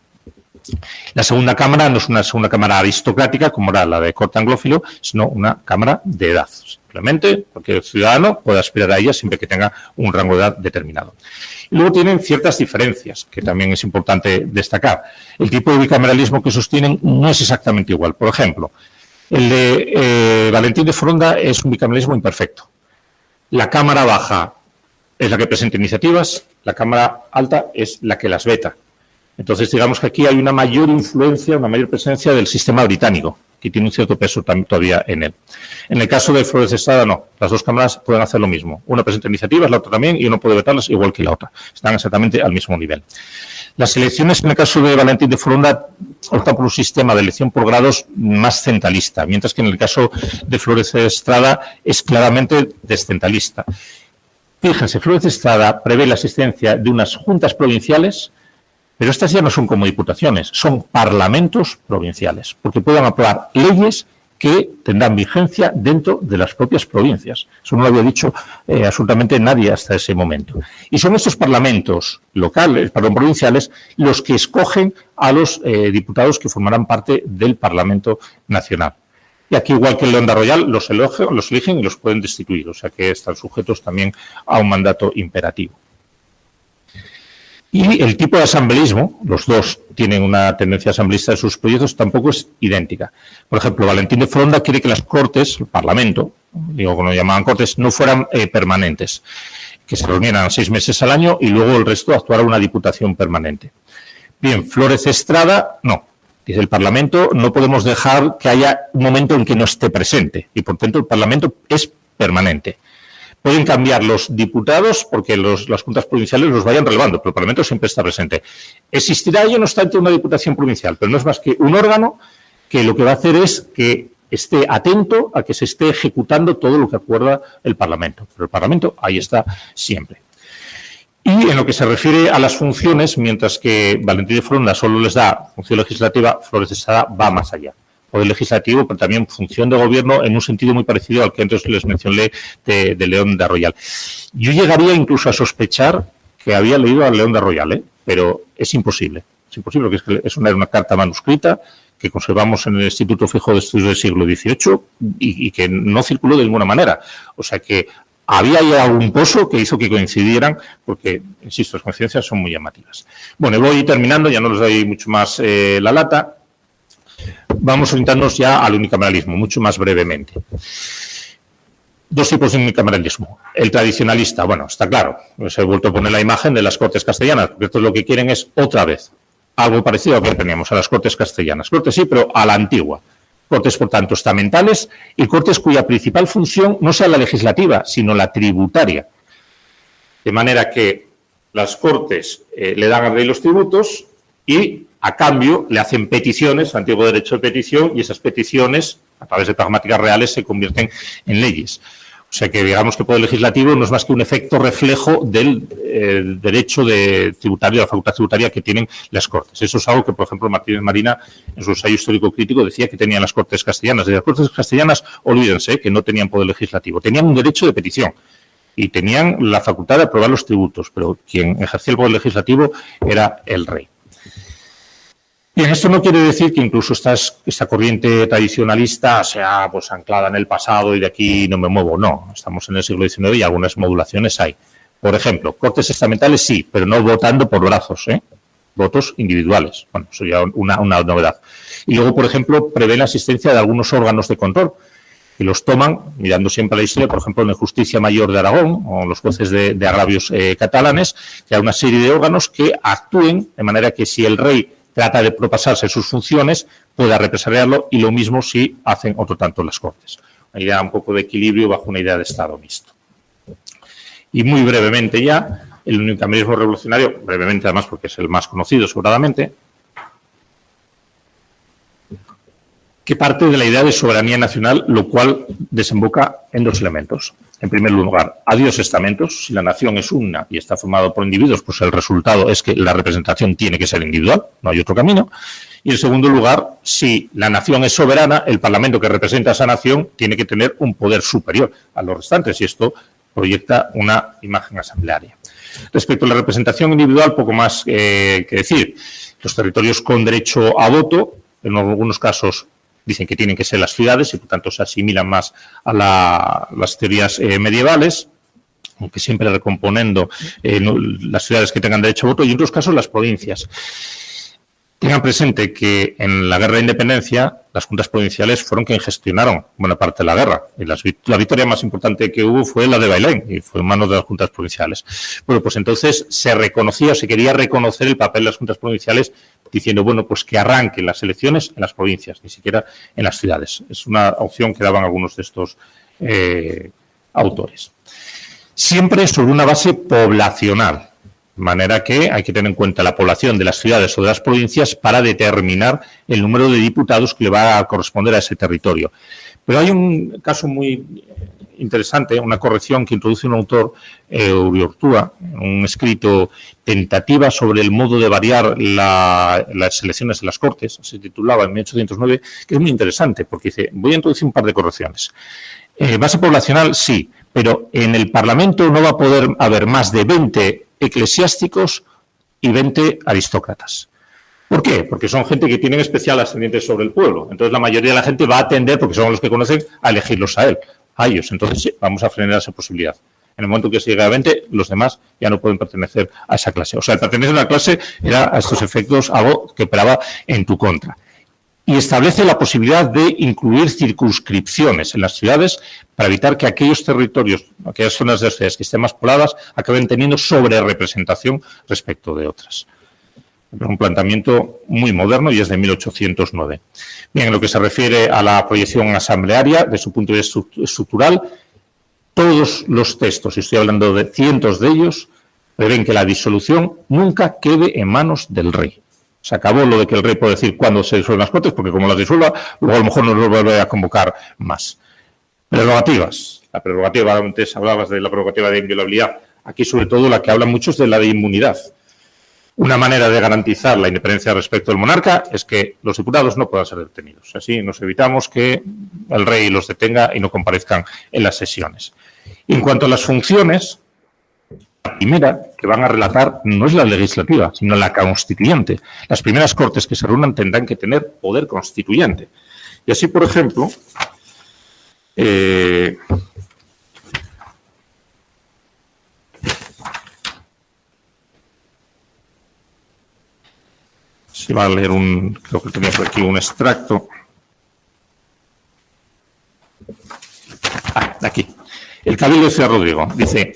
La segunda cámara no es una segunda cámara aristocrática, como era la de corte anglófilo, sino una cámara de edad. Simplemente, cualquier ciudadano puede aspirar a ella siempre que tenga un rango de edad determinado. Y luego tienen ciertas diferencias, que también es importante destacar. El tipo de bicameralismo que sostienen no es exactamente igual. Por ejemplo, el de Valentín de Foronda es un bicameralismo imperfecto. La Cámara Baja es la que presenta iniciativas, la Cámara Alta es la que las veta. Entonces, digamos que aquí hay una mayor influencia, una mayor presencia del sistema británico, que tiene un cierto peso todavía en él. En el caso de Flores Estrada, no. Las dos cámaras pueden hacer lo mismo. Una presenta iniciativas, la otra también, y uno puede vetarlas igual que la otra. Están exactamente al mismo nivel. Las elecciones, en el caso de Valentín de Foronda, optan por un sistema de elección por grados más centralista, mientras que en el caso de Flores Estrada es claramente descentralista. Fíjense, Flores Estrada prevé la existencia de unas juntas provinciales, pero estas ya no son como diputaciones, son parlamentos provinciales, porque pueden aprobar leyes que tendrán vigencia dentro de las propias provincias. Eso no lo había dicho absolutamente nadie hasta ese momento. Y son estos parlamentos provinciales los que escogen a los diputados que formarán parte del Parlamento Nacional. Y aquí, igual que en León de Arroyal, los eligen y los pueden destituir, o sea que están sujetos también a un mandato imperativo. Y el tipo de asambleísmo, los dos tienen una tendencia asambleísta de sus proyectos, tampoco es idéntica. Por ejemplo, Valentín de Foronda quiere que las Cortes, el Parlamento, digo que no llamaban Cortes, no fueran permanentes, que se reunieran 6 meses al año y luego el resto actuara una diputación permanente. Bien, Flores Estrada, no. Dice el Parlamento, no podemos dejar que haya un momento en que no esté presente y por tanto el Parlamento es permanente. Pueden cambiar los diputados porque las juntas provinciales los vayan relevando, pero el Parlamento siempre está presente. Existirá ello, no obstante, una diputación provincial, pero no es más que un órgano que lo que va a hacer es que esté atento a que se esté ejecutando todo lo que acuerda el Parlamento. Pero el Parlamento ahí está siempre. Y en lo que se refiere a las funciones, mientras que Valentín de Foronda solo les da función legislativa, Flores Estrada va más allá. Poder legislativo, pero también función de gobierno en un sentido muy parecido al que antes les mencioné de León de Arroyal. Yo llegaría incluso a sospechar que había leído a León de Arroyal, pero es imposible. Es imposible porque es una carta manuscrita que conservamos en el Instituto Fijo de Estudios del siglo XVIII y que no circuló de ninguna manera. O sea que había ya algún pozo que hizo que coincidieran, porque, insisto, las coincidencias son muy llamativas. Bueno, voy terminando, ya no les doy mucho más la lata. Vamos a orientarnos ya al unicameralismo, mucho más brevemente. Dos tipos de unicameralismo. El tradicionalista, bueno, está claro, os he vuelto a poner la imagen de las Cortes castellanas, porque esto lo que quieren es otra vez algo parecido a lo que teníamos, a las Cortes castellanas. Cortes sí, pero a la antigua. Cortes, por tanto, estamentales y Cortes cuya principal función no sea la legislativa, sino la tributaria. De manera que las Cortes le dan al rey los tributos y, a cambio, le hacen peticiones, antiguo derecho de petición, y esas peticiones, a través de pragmáticas reales, se convierten en leyes. O sea que digamos que el Poder Legislativo no es más que un efecto reflejo del derecho tributario, la facultad tributaria que tienen las Cortes. Eso es algo que, por ejemplo, Martínez Marina, en su ensayo histórico crítico, decía que tenían las Cortes castellanas. De las Cortes castellanas, olvídense que no tenían Poder Legislativo, tenían un derecho de petición y tenían la facultad de aprobar los tributos, pero quien ejercía el Poder Legislativo era el rey. Bien, esto no quiere decir que incluso esta corriente tradicionalista sea pues anclada en el pasado y de aquí no me muevo. No, estamos en el siglo XIX y algunas modulaciones hay. Por ejemplo, Cortes estamentales sí, pero no votando por brazos, votos individuales. Bueno, eso ya una novedad. Y luego, por ejemplo, prevé la existencia de algunos órganos de control que los toman, mirando siempre a la historia, por ejemplo, en la Justicia Mayor de Aragón o los jueces de agravios catalanes, que hay una serie de órganos que actúen de manera que si el rey trata de propasarse sus funciones, pueda represaliarlo, y lo mismo si hacen otro tanto las Cortes. Una idea un poco de equilibrio bajo una idea de Estado mixto. Y muy brevemente ya, el unicameralismo revolucionario, brevemente además porque es el más conocido sobradamente, que parte de la idea de soberanía nacional, lo cual desemboca en dos elementos. En primer lugar, adiós estamentos. Si la nación es una y está formada por individuos, pues el resultado es que la representación tiene que ser individual, no hay otro camino. Y en segundo lugar, si la nación es soberana, el Parlamento que representa a esa nación tiene que tener un poder superior a los restantes, y esto proyecta una imagen asamblearia. Respecto a la representación individual, poco más que decir. Los territorios con derecho a voto, en algunos casos dicen que tienen que ser las ciudades y por tanto se asimilan más a las teorías medievales, aunque siempre recomponiendo las ciudades que tengan derecho a voto, y en otros casos las provincias. Tengan presente que en la guerra de independencia las juntas provinciales fueron quienes gestionaron buena parte de la guerra. Y la victoria más importante que hubo fue la de Bailén y fue en manos de las juntas provinciales. Bueno, pues entonces se reconocía o se quería reconocer el papel de las juntas provinciales diciendo, bueno, pues que arranquen las elecciones en las provincias, ni siquiera en las ciudades. Es una opción que daban algunos de estos autores. Siempre sobre una base poblacional. De manera que hay que tener en cuenta la población de las ciudades o de las provincias para determinar el número de diputados que le va a corresponder a ese territorio. Pero hay un caso muy interesante, una corrección que introduce un autor, Uriortúa, un escrito tentativa sobre el modo de variar las elecciones en las Cortes, se titulaba en 1809, que es muy interesante porque dice, voy a introducir un par de correcciones. Base poblacional, sí, pero en el Parlamento no va a poder haber más de 20 eclesiásticos y 20 aristócratas. ¿Por qué? Porque son gente que tienen especial ascendiente sobre el pueblo. Entonces la mayoría de la gente va a tender, porque son los que conocen, a elegirlos a ellos. Entonces sí, vamos a frenar esa posibilidad. En el momento que se llegue a 20, los demás ya no pueden pertenecer a esa clase. O sea, el pertenecer a la clase era a estos efectos algo que operaba en tu contra. Y establece la posibilidad de incluir circunscripciones en las ciudades para evitar que aquellos territorios, aquellas zonas de las ciudades que estén más pobladas, acaben teniendo sobrerepresentación respecto de otras. Un planteamiento muy moderno y es de 1809. Bien, en lo que se refiere a la proyección asamblearia, de su punto de vista estructural, todos los textos, y estoy hablando de cientos de ellos, prevén que la disolución nunca quede en manos del rey. Se acabó lo de que el rey puede decir cuándo se disuelven las Cortes, porque como las disuelva, luego a lo mejor no lo vuelve a convocar más. Prerrogativas. La prerrogativa, antes hablabas de la prerrogativa de inviolabilidad. Aquí, sobre todo, la que habla mucho es de la de inmunidad. Una manera de garantizar la independencia respecto del monarca es que los diputados no puedan ser detenidos. Así nos evitamos que el rey los detenga y no comparezcan en las sesiones. En cuanto a las funciones, la primera que van a relatar no es la legislativa, sino la constituyente. Las primeras Cortes que se reúnan tendrán que tener poder constituyente. Y así, por ejemplo, se va a leer creo que tenía por aquí un extracto. Aquí. El Cabildo de Ciudad Rodrigo dice,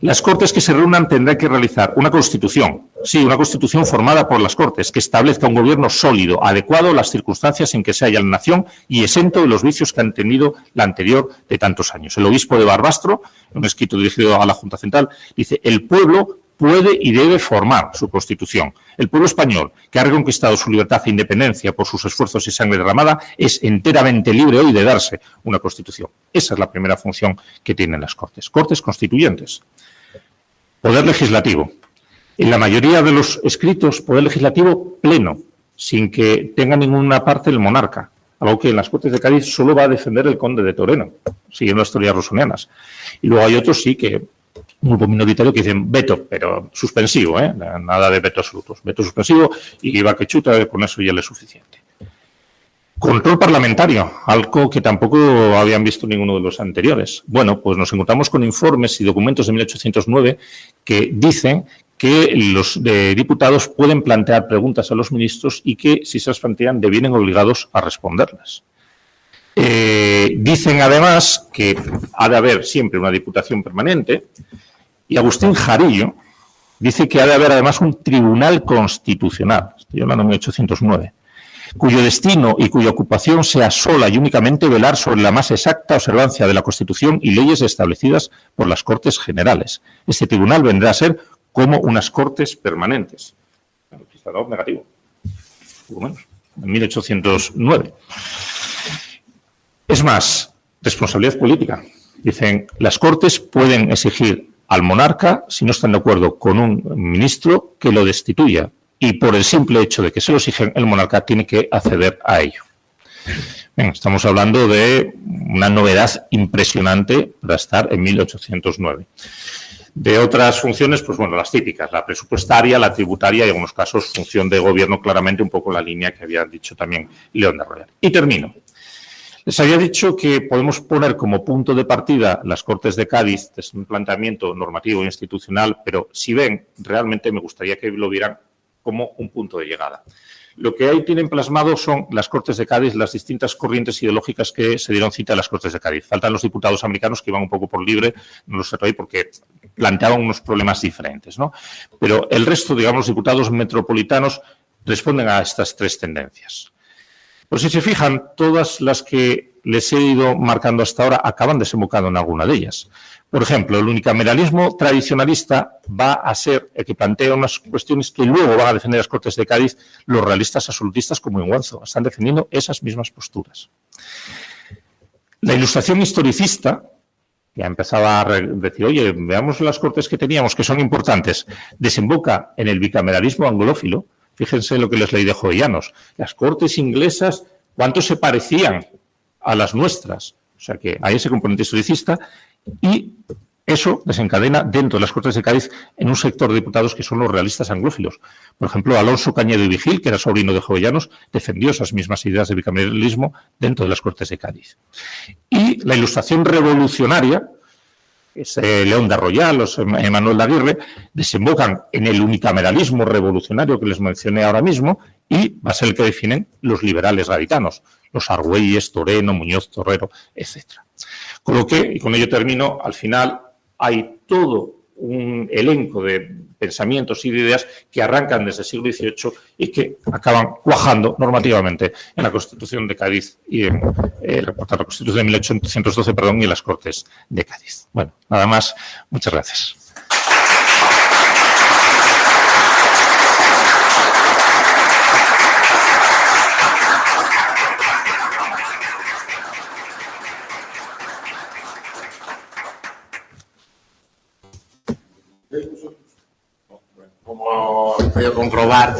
las Cortes que se reúnan tendrán que realizar una Constitución, sí, una Constitución formada por las Cortes, que establezca un gobierno sólido, adecuado a las circunstancias en que se halla la nación y exento de los vicios que han tenido la anterior de tantos años. El obispo de Barbastro, en un escrito dirigido a la Junta Central, dice, el pueblo puede y debe formar su Constitución. El pueblo español, que ha reconquistado su libertad e independencia por sus esfuerzos y sangre derramada, es enteramente libre hoy de darse una Constitución. Esa es la primera función que tienen las Cortes. Cortes constituyentes. Poder legislativo. En la mayoría de los escritos, poder legislativo pleno, sin que tenga ninguna parte el monarca. Algo que en las Cortes de Cádiz solo va a defender el conde de Toreno, siguiendo las teorías rusonianas. Y luego hay otros sí que un grupo minoritario que dicen veto, pero suspensivo, nada de veto absolutos. Veto suspensivo y va que chuta, con eso ya le es suficiente. Control parlamentario, algo que tampoco habían visto ninguno de los anteriores. Bueno, pues nos encontramos con informes y documentos de 1809 que dicen que los diputados pueden plantear preguntas a los ministros y que, si se las plantean, devienen obligados a responderlas. Dicen además que ha de haber siempre una diputación permanente y Agustín Jarillo dice que ha de haber además un tribunal constitucional, estoy hablando de 1809, cuyo destino y cuya ocupación sea sola y únicamente velar sobre la más exacta observancia de la Constitución y leyes establecidas por las Cortes Generales. Este tribunal vendrá a ser como unas Cortes permanentes. Aquí está dado negativo, por lo menos, en 1809. Es más, responsabilidad política. Dicen, las Cortes pueden exigir al monarca, si no están de acuerdo con un ministro, que lo destituya. Y por el simple hecho de que se lo exigen, el monarca tiene que acceder a ello. Bien, estamos hablando de una novedad impresionante para estar en 1809. De otras funciones, pues bueno, las típicas, la presupuestaria, la tributaria y en algunos casos función de gobierno, claramente un poco la línea que había dicho también León de Royal. Y termino. Les había dicho que podemos poner como punto de partida las Cortes de Cádiz, es un planteamiento normativo e institucional, pero si ven, realmente me gustaría que lo vieran como un punto de llegada. Lo que ahí tienen plasmado son las Cortes de Cádiz, las distintas corrientes ideológicas que se dieron cita a las Cortes de Cádiz. Faltan los diputados americanos que iban un poco por libre, no los cerré ahí porque planteaban unos problemas diferentes, ¿no? Pero el resto, digamos, los diputados metropolitanos responden a estas tres tendencias. Pues si se fijan, todas las que les he ido marcando hasta ahora acaban desembocando en alguna de ellas. Por ejemplo, el unicameralismo tradicionalista va a ser el que plantea unas cuestiones que luego van a defender las Cortes de Cádiz los realistas absolutistas como Inguanzo. Están defendiendo esas mismas posturas. La ilustración historicista ya empezaba a decir, oye, veamos las Cortes que teníamos, que son importantes. Desemboca en el bicameralismo anglófilo. Fíjense lo que les leí de Jovellanos. Las Cortes inglesas, ¿cuánto se parecían a las nuestras? O sea que hay ese componente historicista y eso desencadena dentro de las Cortes de Cádiz en un sector de diputados que son los realistas anglófilos. Por ejemplo, Alonso Cañedo y Vigil, que era sobrino de Jovellanos, defendió esas mismas ideas de bicameralismo dentro de las Cortes de Cádiz. Y la ilustración revolucionaria, León de Royal, Manuel de Aguirre, desembocan en el unicameralismo revolucionario que les mencioné ahora mismo y va a ser el que definen los liberales gaditanos, los Argüelles, Toreno, Muñoz, Torrero, etc. Con lo que, y con ello termino, al final hay todo un elenco de pensamientos y de ideas que arrancan desde el siglo XVIII y que acaban cuajando normativamente en la Constitución de Cádiz y en la Constitución de 1812, y en las Cortes de Cádiz. Bueno, nada más. Muchas gracias. Como he podido comprobar,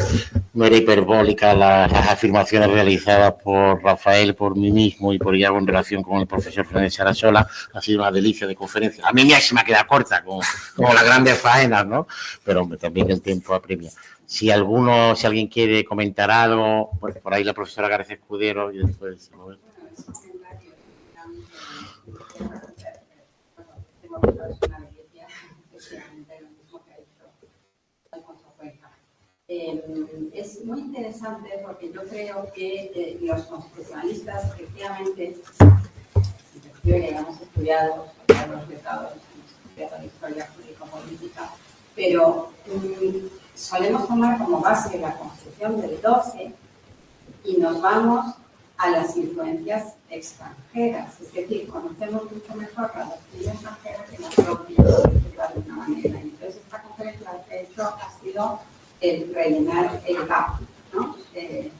no era hiperbólica las afirmaciones realizadas por Rafael, por mí mismo y por Iago en relación con el profesor Fernández Sarasola. Ha sido una delicia de conferencia. A mí ya se me queda corta, como las grandes faenas, ¿no? Pero también el tiempo apremia. Si alguien quiere comentar algo, pues por ahí la profesora García Escudero y después... Es muy interesante porque yo creo que los constitucionalistas, efectivamente, yo ya hemos estudiado, los letrados, hemos estudiado la historia jurídico-política, pero solemos tomar como base la Constitución del 12 y nos vamos a las influencias extranjeras, es decir, conocemos mucho mejor la doctrina extranjera que la propia, de alguna manera. Entonces, esta conferencia lo que ha hecho ha sido el rellenar el gap, ¿no? De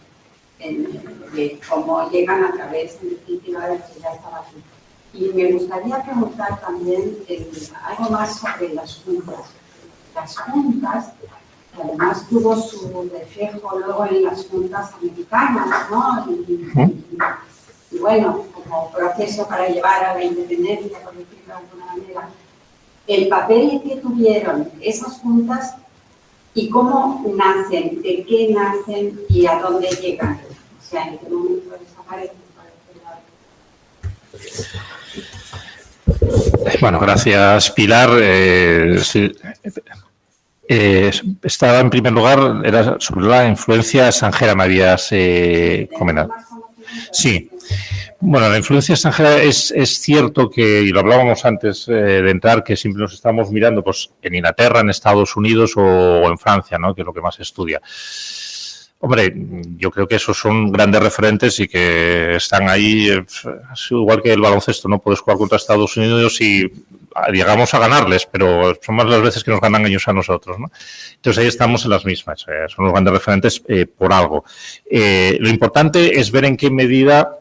cómo llegan a través, en definitiva, de lo que ya estaba aquí. Y me gustaría preguntar también algo más sobre las juntas. Las juntas, que además tuvo su reflejo luego en las juntas americanas, ¿no? Y bueno, como proceso para llevar a la independencia, por decirlo de alguna manera, el papel que tuvieron esas juntas y cómo nacen, de qué nacen y a dónde llegan. O sea, en qué momento desaparecen. Bueno, gracias, Pilar. Sí, estaba en primer lugar, era sobre la influencia extranjera, me habías comentado. Sí. Bueno, la influencia extranjera es cierto que, y lo hablábamos antes de entrar, que siempre nos estamos mirando pues en Inglaterra, en Estados Unidos o en Francia, ¿no? Que es lo que más se estudia. Hombre, yo creo que esos son grandes referentes y que están ahí, igual que el baloncesto, no puedes jugar contra Estados Unidos y llegamos a ganarles, pero son más las veces que nos ganan ellos a nosotros, ¿no? Entonces ahí estamos en las mismas, son los grandes referentes por algo. Lo importante es ver en qué medida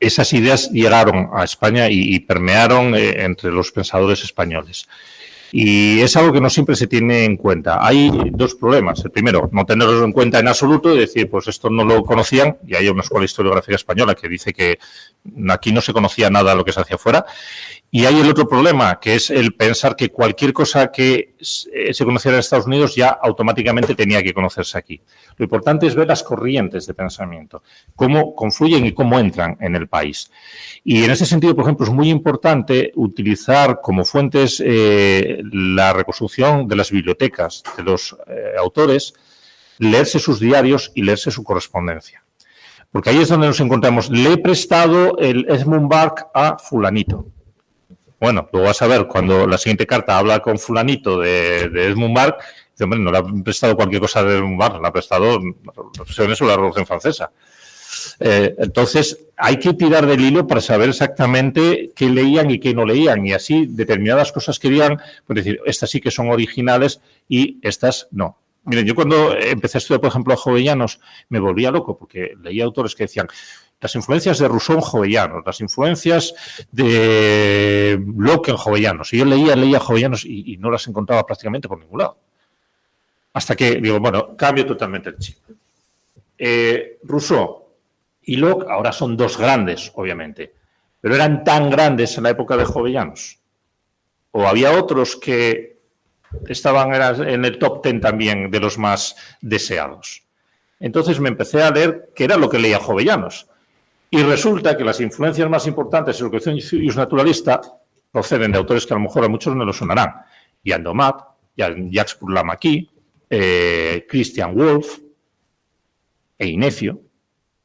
esas ideas llegaron a España y permearon entre los pensadores españoles. Y es algo que no siempre se tiene en cuenta. Hay dos problemas. El primero, no tenerlo en cuenta en absoluto y decir, pues esto no lo conocían, y hay una escuela de historiografía española que dice que aquí no se conocía nada de lo que se hacía fuera. Y hay el otro problema, que es el pensar que cualquier cosa que se conociera en Estados Unidos ya automáticamente tenía que conocerse aquí. Lo importante es ver las corrientes de pensamiento, cómo confluyen y cómo entran en el país. Y en ese sentido, por ejemplo, es muy importante utilizar como fuentes la reconstrucción de las bibliotecas de los autores, leerse sus diarios y leerse su correspondencia. Porque ahí es donde nos encontramos. Le he prestado el Edmund Burke a fulanito. Bueno, luego vas a ver, cuando la siguiente carta habla con fulanito de Edmund Burke, dice, hombre, no le ha prestado cualquier cosa de Edmund Burke, le ha prestado reflexiones sobre la Revolución Francesa. Entonces, hay que tirar del hilo para saber exactamente qué leían y qué no leían, y así determinadas cosas que digan, pues decir, estas sí que son originales y estas no. Miren, yo cuando empecé a estudiar, por ejemplo, a Jovellanos, me volvía loco, porque leía autores que decían las influencias de Rousseau en Jovellanos, las influencias de Locke en Jovellanos. Y yo leía Jovellanos y no las encontraba prácticamente por ningún lado. Hasta que digo, bueno, cambio totalmente el chip. Rousseau y Locke ahora son dos grandes, obviamente, pero eran tan grandes en la época de Jovellanos. O había otros que estaban en el top 10 también de los más deseados. Entonces me empecé a leer qué era lo que leía Jovellanos. Y resulta que las influencias más importantes en la educación naturalista proceden de autores que a lo mejor a muchos no lo sonarán. Jan Domat, Jacques Pourlamaqui, Christian Wolff e Inecio.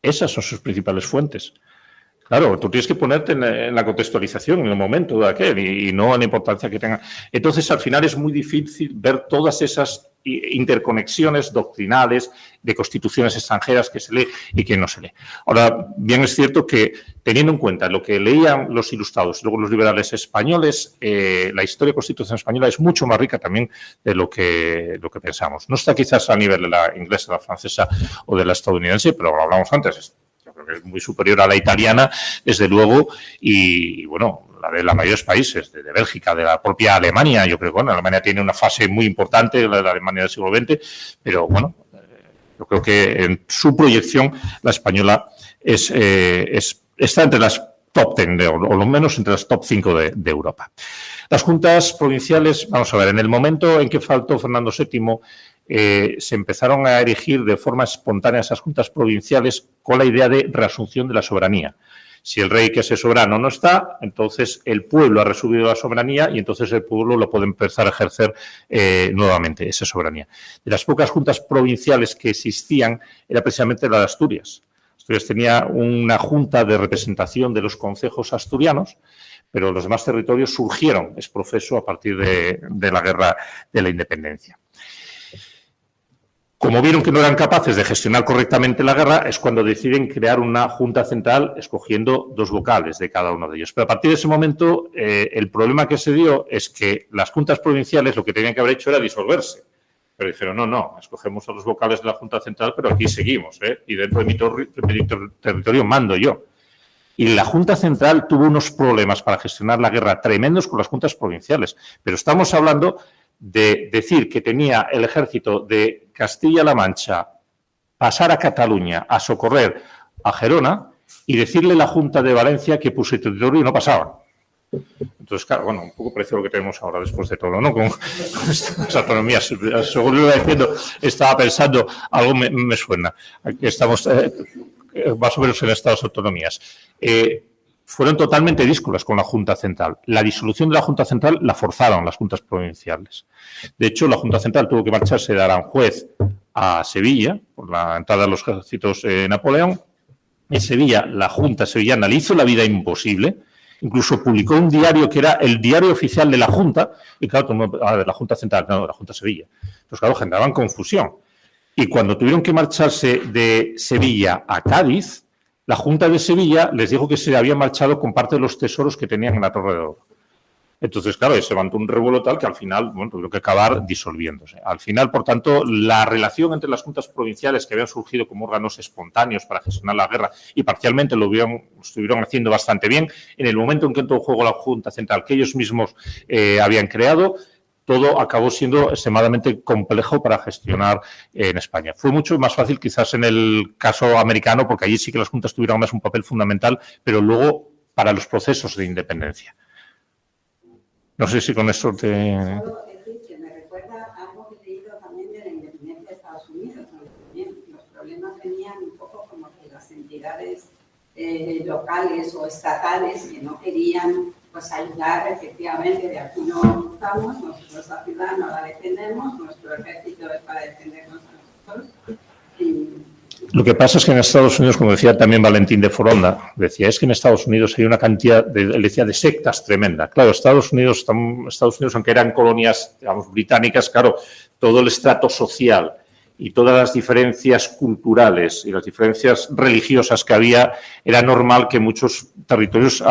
Esas son sus principales fuentes. Claro, tú tienes que ponerte en la contextualización, en el momento de aquel, y no en la importancia que tenga. Entonces, al final es muy difícil ver todas esas interconexiones doctrinales de constituciones extranjeras que se lee y que no se lee. Ahora, bien es cierto que, teniendo en cuenta lo que leían los ilustrados y luego los liberales españoles, la historia de Constitución española es mucho más rica también de lo que pensamos. No está quizás a nivel de la inglesa, la francesa o de la estadounidense, pero lo hablamos antes. Yo creo que es muy superior a la italiana, desde luego, y bueno, la de la mayoría de los países, de Bélgica, de la propia Alemania. Yo creo que bueno, Alemania tiene una fase muy importante, la de la Alemania del siglo XX, pero bueno, yo creo que en su proyección la española está entre las top 10, o lo menos entre las top 5 de Europa. Las juntas provinciales, vamos a ver, en el momento en que faltó Fernando VII, se empezaron a erigir de forma espontánea esas juntas provinciales con la idea de reasunción de la soberanía. Si el rey, que es el soberano, no está, entonces el pueblo ha resubido la soberanía y entonces el pueblo lo puede empezar a ejercer nuevamente, esa soberanía. De las pocas juntas provinciales que existían era precisamente la de Asturias. Asturias tenía una junta de representación de los concejos asturianos, pero los demás territorios surgieron, es profeso, a partir de la guerra de la independencia. Como vieron que no eran capaces de gestionar correctamente la guerra, es cuando deciden crear una junta central escogiendo 2 vocales de cada uno de ellos. Pero a partir de ese momento, el problema que se dio es que las juntas provinciales lo que tenían que haber hecho era disolverse. Pero dijeron, no, escogemos a los vocales de la junta central, pero aquí seguimos, y dentro de mi territorio mando yo. Y la Junta Central tuvo unos problemas para gestionar la guerra tremendos con las juntas provinciales. Pero estamos hablando de decir que tenía el ejército de Castilla-La Mancha pasar a Cataluña a socorrer a Gerona y decirle a la Junta de Valencia que por su territorio no pasaban. Entonces, claro, bueno, un poco parece lo que tenemos ahora después de todo, ¿no? Con estas autonomías. Según lo iba diciendo, estaba pensando, algo me suena. Aquí estamos más o menos en estas autonomías. Fueron totalmente díscolas con la Junta Central. La disolución de la Junta Central la forzaron las juntas provinciales. De hecho, la Junta Central tuvo que marcharse de Aranjuez a Sevilla, por la entrada de los ejércitos de Napoleón. En Sevilla, la Junta sevillana le hizo la vida imposible. Incluso publicó un diario que era el diario oficial de la Junta, y claro, de la Junta Central, no, de la Junta Sevilla. Entonces, claro, generaban confusión. Y cuando tuvieron que marcharse de Sevilla a Cádiz, la Junta de Sevilla les dijo que se había marchado con parte de los tesoros que tenían en la Torre de Oro. Entonces, claro, se levantó un revuelo tal que al final, bueno, tuvieron que acabar disolviéndose. Al final, por tanto, la relación entre las juntas provinciales que habían surgido como órganos espontáneos para gestionar la guerra y parcialmente lo estuvieron haciendo bastante bien, en el momento en que entró en juego la Junta Central que ellos mismos habían creado, todo acabó siendo extremadamente complejo para gestionar en España. Fue mucho más fácil quizás en el caso americano, porque allí sí que las juntas tuvieron más un papel fundamental, pero luego para los procesos de independencia. No sé si con eso te... Solo decir que me recuerda algo que he leído también de la independencia de Estados Unidos, donde también los problemas venían un poco como que las entidades locales o estatales que no querían pues ayudar efectivamente, de aquí no estamos, nosotros la ciudad no la defendemos, nuestro ejército es para defendernos a nosotros. Lo que pasa es que en Estados Unidos, como decía también Valentín de Foronda, decía, es que en Estados Unidos hay una cantidad, de sectas tremenda. Claro, Estados Unidos, aunque eran colonias, digamos, británicas, claro, todo el estrato social y todas las diferencias culturales y las diferencias religiosas que había, era normal que en muchos territorios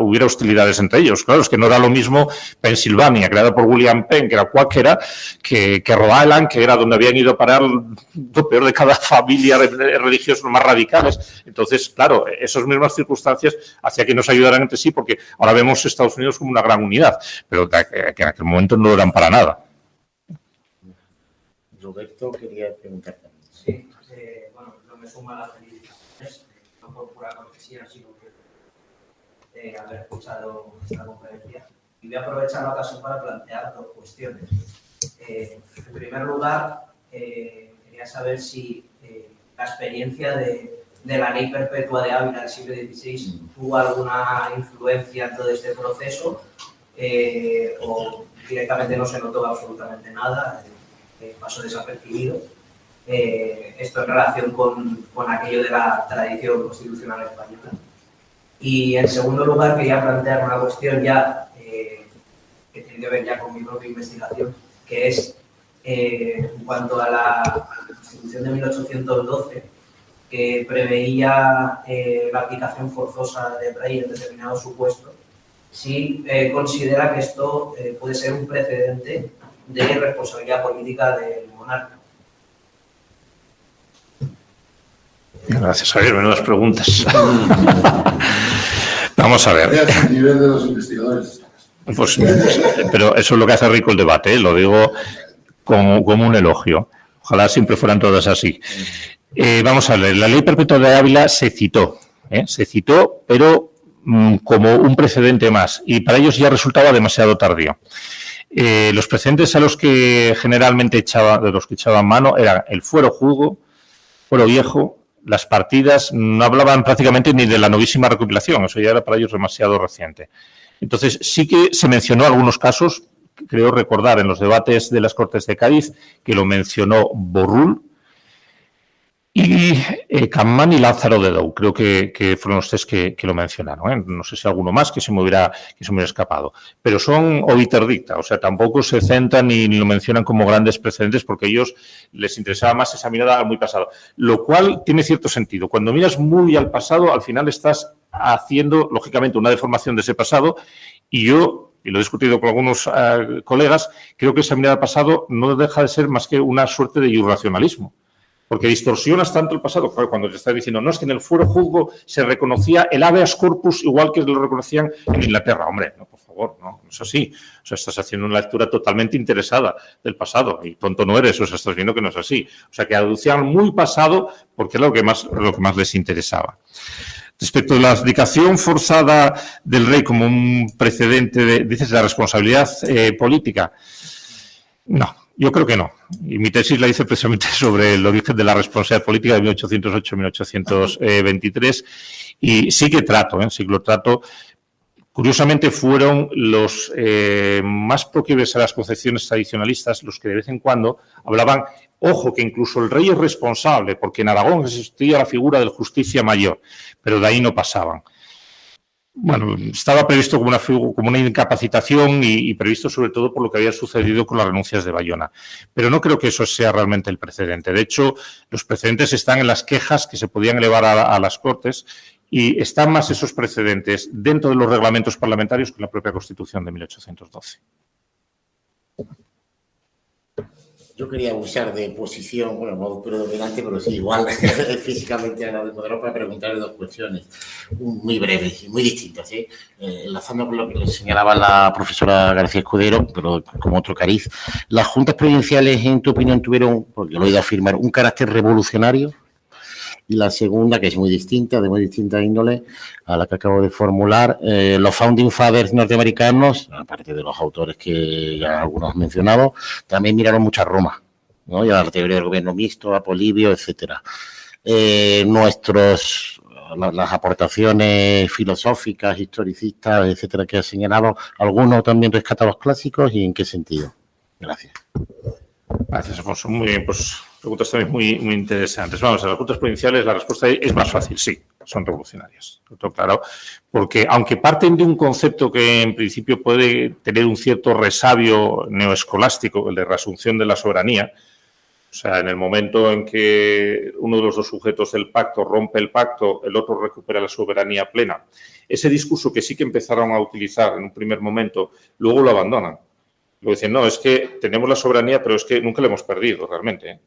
hubiera hostilidades entre ellos. Claro, es que no era lo mismo Pensilvania, creada por William Penn, que era cuáquera, que Rhode Island, que era donde habían ido a parar lo peor de cada familia religiosa, los más radicales. Entonces, claro, esas mismas circunstancias hacían que nos ayudaran entre sí, porque ahora vemos Estados Unidos como una gran unidad, pero que en aquel momento no lo eran para nada. Roberto quería preguntar también. Sí, bueno, no me suma las felicitaciones, no por pura cortesía, sino que haber escuchado esta conferencia. Y voy a aprovechar la ocasión para plantear dos cuestiones. En primer lugar, quería saber si la experiencia de la ley perpetua de Ávila del siglo XVI tuvo alguna influencia en todo este proceso o directamente no se notó absolutamente nada. Pasó desapercibido. Esto en relación con aquello de la tradición constitucional española. Y en segundo lugar quería plantear una cuestión ya que tiene que ver ya con mi propia investigación, que es en cuanto a la Constitución de 1812, que preveía la aplicación forzosa del rey en determinados supuestos, si considera que esto puede ser un precedente de responsabilidad política del monarca. Gracias, Javier. Menudas preguntas. Vamos a ver. Es el nivel de los investigadores. Pues, pero eso es lo que hace rico el debate, ¿eh? Lo digo como un elogio. Ojalá siempre fueran todas así. Vamos a ver. La ley perpetua de Ávila se citó, pero como un precedente más. Y para ellos ya resultaba demasiado tardío. Los precedentes a los que generalmente echaban mano eran el fuero jugo, fuero viejo, las partidas, no hablaban prácticamente ni de la novísima recopilación, eso ya era para ellos demasiado reciente. Entonces sí que se mencionó algunos casos, creo recordar en los debates de las Cortes de Cádiz, que lo mencionó Borrul, y Campmán y Lázaro de Dou, creo que fueron los tres que lo mencionaron, ¿eh? No sé si alguno más que se me hubiera escapado. Pero son obiter dicta, o sea, tampoco se centran ni lo mencionan como grandes precedentes porque a ellos les interesaba más esa mirada muy pasado. Lo cual tiene cierto sentido. Cuando miras muy al pasado, al final estás haciendo, lógicamente, una deformación de ese pasado y lo he discutido con algunos colegas, creo que esa mirada al pasado no deja de ser más que una suerte de irracionalismo. Porque distorsionas tanto el pasado, claro, cuando te estás diciendo, no, es que en el fuero juzgo se reconocía el habeas corpus igual que lo reconocían en Inglaterra. Hombre, no, por favor, no es así. O sea, estás haciendo una lectura totalmente interesada del pasado y tonto no eres, o sea, estás viendo que no es así. O sea, que aducían muy pasado porque es lo que más les interesaba. Respecto a la abdicación forzada del rey como un precedente, dices, de la responsabilidad política, no. Yo creo que no. Y mi tesis la hice precisamente sobre el origen de la responsabilidad política de 1808-1823 y sí que lo trato. Curiosamente fueron los más proclives a las concepciones tradicionalistas los que de vez en cuando hablaban, ojo, que incluso el rey es responsable, porque en Aragón existía la figura del justicia mayor, pero de ahí no pasaban. Bueno, estaba previsto como una incapacitación y previsto sobre todo por lo que había sucedido con las renuncias de Bayona. Pero no creo que eso sea realmente el precedente. De hecho, los precedentes están en las quejas que se podían elevar a las Cortes Y están más esos precedentes dentro de los reglamentos parlamentarios que en la propia Constitución de 1812. Yo quería usar de posición, bueno, no predominante, pero sí, igual físicamente a la de Moderno para preguntarle dos cuestiones muy breves y muy distintas, ¿sí? Enlazando con lo que le señalaba la profesora García Escudero, pero como otro cariz. ¿Las juntas provinciales, en tu opinión, tuvieron, porque lo he oído afirmar, un carácter revolucionario? Y la segunda, que es muy distinta, de muy distinta índole, a la que acabo de formular, los Founding Fathers norteamericanos, aparte de los autores que ya algunos han mencionado, también miraron mucho a Roma, ¿no? Y a la teoría del gobierno mixto, a Polibio, etcétera. Las aportaciones filosóficas, historicistas, etcétera, que has señalado, ¿algunos también rescatan los clásicos y en qué sentido? Gracias. Gracias, Alfonso. Muy bien, pues preguntas también muy interesantes. Vamos, a las juntas provinciales la respuesta es más fácil, sí, son revolucionarias. Todo claro, porque aunque parten de un concepto que en principio puede tener un cierto resabio neoescolástico, el de reasunción de la soberanía, o sea, en el momento en que uno de los dos sujetos del pacto rompe el pacto, el otro recupera la soberanía plena. Ese discurso que sí que empezaron a utilizar en un primer momento, luego lo abandonan. Luego dicen, no, es que tenemos la soberanía, pero es que nunca la hemos perdido realmente, ¿eh?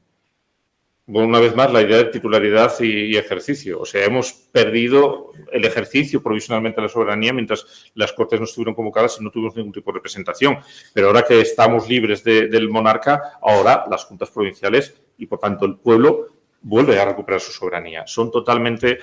Una vez más, la idea de titularidad y ejercicio. O sea, hemos perdido el ejercicio provisionalmente de la soberanía mientras las Cortes no estuvieron convocadas y no tuvimos ningún tipo de representación. Pero ahora que estamos libres del monarca, ahora las juntas provinciales y, por tanto, el pueblo vuelve a recuperar su soberanía. Son totalmente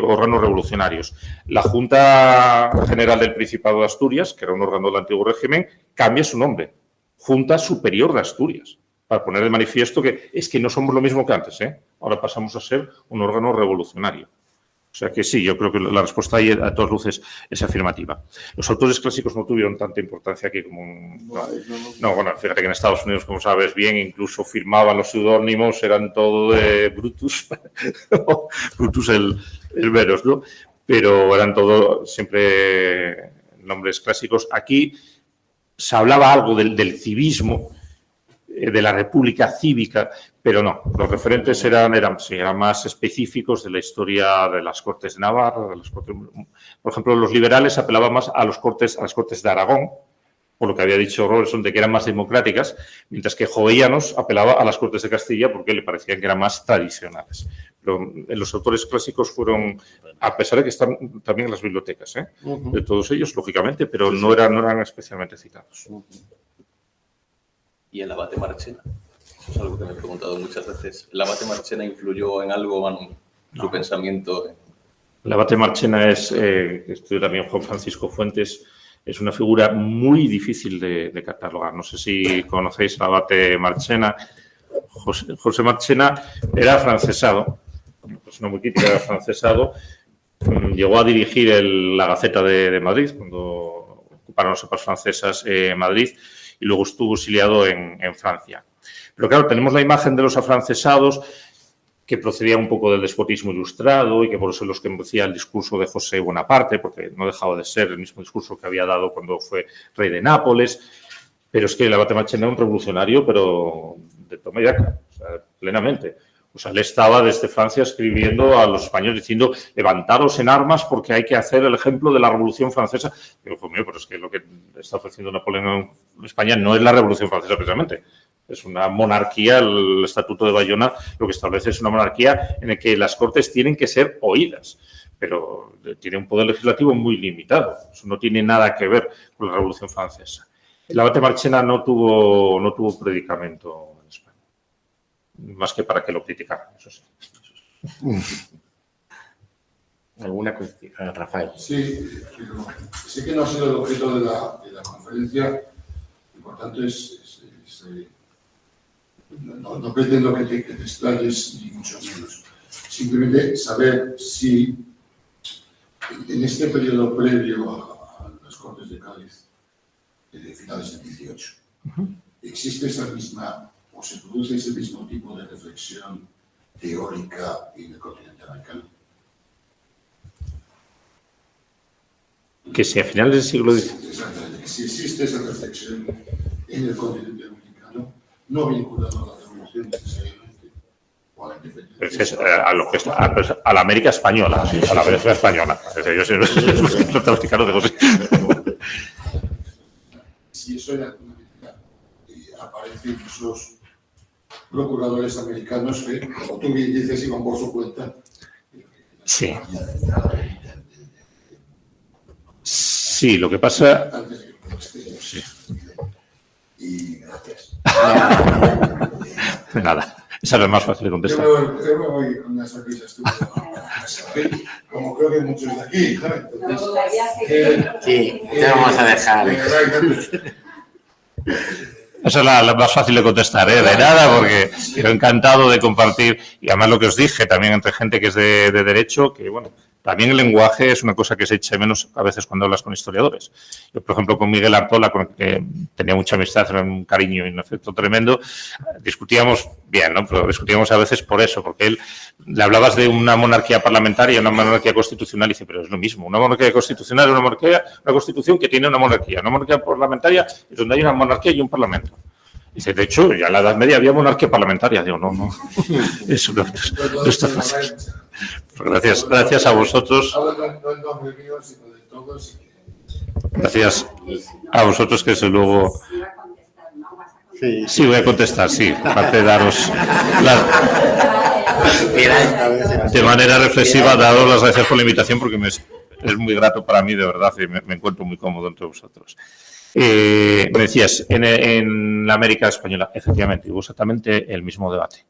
órganos revolucionarios. La Junta General del Principado de Asturias, que era un órgano del antiguo régimen, cambia su nombre. Junta Superior de Asturias, para poner de manifiesto que es que no somos lo mismo que antes, ¿eh? Ahora pasamos a ser un órgano revolucionario. O sea que sí, yo creo que la respuesta ahí a todas luces es afirmativa. Los autores clásicos no tuvieron tanta importancia aquí como... No, bueno, fíjate que en Estados Unidos, como sabes bien, incluso firmaban los seudónimos, eran todo de Brutus, Brutus el Veros, ¿no? Pero eran todo siempre nombres clásicos. Aquí se hablaba algo del civismo, de la República Cívica, pero no, los referentes eran más específicos de la historia de las Cortes de Navarra, por ejemplo, los liberales apelaban más a las Cortes de Aragón, por lo que había dicho Robertson, de que eran más democráticas, mientras que Jovellanos apelaba a las Cortes de Castilla porque le parecían que eran más tradicionales. Pero los autores clásicos fueron, a pesar de que están también en las bibliotecas, de todos ellos, lógicamente, pero no eran especialmente citados. ¿Y el abate Marchena? Eso es algo que me he preguntado muchas veces. ¿El abate Marchena influyó en algo en su pensamiento? El abate Marchena que estudió también Juan Francisco Fuentes, es una figura muy difícil de catalogar. No sé si conocéis el abate Marchena. José Marchena era afrancesado, una persona muy crítica, era afrancesado. Llegó a dirigir la Gaceta de Madrid cuando ocuparon las tropas francesas Madrid, y luego estuvo exiliado en Francia. Pero claro, tenemos la imagen de los afrancesados que procedía un poco del despotismo ilustrado y que por eso los que decía el discurso de José Bonaparte, porque no dejaba de ser el mismo discurso que había dado cuando fue rey de Nápoles. Pero es que el abate Marchena era un revolucionario, pero de toma y daca, o sea, plenamente. O sea, él estaba desde Francia escribiendo a los españoles diciendo levantaros en armas porque hay que hacer el ejemplo de la Revolución Francesa. Digo, pues mío, pero es que lo que está ofreciendo Napoleón en España no es la Revolución Francesa precisamente. Es una monarquía, el Estatuto de Bayona lo que establece es una monarquía en la que las Cortes tienen que ser oídas, pero tiene un poder legislativo muy limitado. Eso no tiene nada que ver con la Revolución Francesa. El abate Marchena no tuvo predicamento en España, más que para que lo criticaran, eso sí. ¿Alguna cuestión? Rafael. Sí, pero sé que no ha sido el objeto de la conferencia y por tanto no pretendo que te explayes ni mucho menos. Simplemente saber si en este periodo previo a las Cortes de Cádiz, de finales del 18, existe esa misma o se produce ese mismo tipo de reflexión teórica en el continente americano. Que si a finales del siglo XIX... Exactamente, que si existe esa reflexión en el continente americano, no vinculado a la revolución necesariamente, o a la independencia. Es a la América española, a la América española. Yo soy norteamericano, digo sí. Si eso era una mentira, aparecen esos procuradores americanos que, como tú bien dices, iban por su cuenta. Sí. Sí, lo que pasa... Sí. Y gracias. Nada, esa es la más fácil de contestar. Yo me voy con una sonrisa estúpida. Como creo que muchos de aquí, ¿no? Me gustaría Sí, te vamos a dejar. Esa es la más fácil de contestar, de nada, porque yo encantado de compartir, y además lo que os dije, también entre gente que es de derecho, que bueno, también el lenguaje es una cosa que se echa de menos a veces cuando hablas con historiadores. Yo, por ejemplo, con Miguel Artola, con el que tenía mucha amistad, era un cariño y un afecto tremendo, discutíamos bien, ¿no? Pero discutíamos a veces por eso, porque él le hablabas de una monarquía parlamentaria y una monarquía constitucional, y dice, pero es lo mismo, una monarquía constitucional es una constitución que tiene una monarquía parlamentaria es donde hay una monarquía y un parlamento. Dice, de hecho, ya en la Edad Media había monarquía parlamentaria. Digo, no, eso no está fácil. Gracias a vosotros. Gracias a vosotros, que desde luego... Sí, voy a contestar, sí. Aparte de daros de manera reflexiva, daros las gracias por la invitación, porque es muy grato para mí, de verdad, y me encuentro muy cómodo entre vosotros. Me decías, en la América española, efectivamente, hubo exactamente el mismo debate.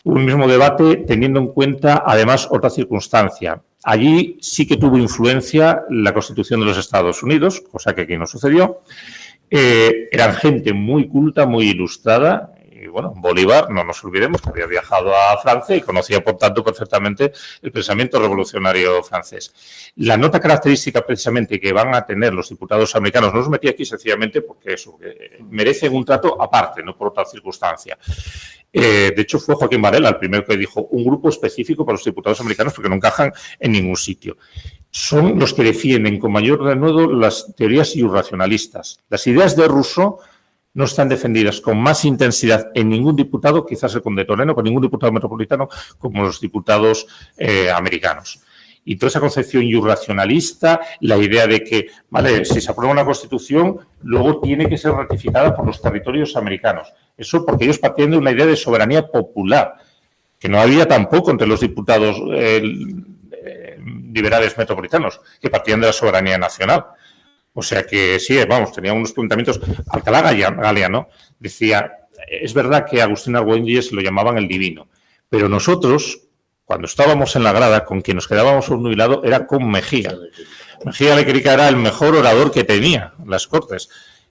Un mismo debate teniendo en cuenta, además, otra circunstancia. Allí sí que tuvo influencia la Constitución de los Estados Unidos, cosa que aquí no sucedió. Eran gente muy culta, muy ilustrada. Y bueno, Bolívar, no nos olvidemos, que había viajado a Francia y conocía, por tanto, perfectamente el pensamiento revolucionario francés. La nota característica, precisamente, que van a tener los diputados americanos, no os metí aquí sencillamente porque eso, que merecen un trato aparte, no por otra circunstancia. De hecho, fue Joaquín Varela el primero que dijo un grupo específico para los diputados americanos porque no encajan en ningún sitio. Son los que defienden con mayor renuevo las teorías irracionalistas. Las ideas de Rousseau no están defendidas con más intensidad en ningún diputado, quizás el conde Toreno, con ningún diputado metropolitano, como los diputados americanos. Y toda esa concepción irracionalista, la idea de que, vale, si se aprueba una constitución, luego tiene que ser ratificada por los territorios americanos. Eso porque ellos partían de una idea de soberanía popular, que no había tampoco entre los diputados liberales metropolitanos, que partían de la soberanía nacional. O sea que sí, vamos, tenía unos planteamientos. Alcalá Galiano decía, es verdad que Agustín Argüelles lo llamaban el divino, pero nosotros, cuando estábamos en la grada, con quien nos quedábamos a un lado era con Mejía. Mejía le creía que era el mejor orador que tenía en las Cortes.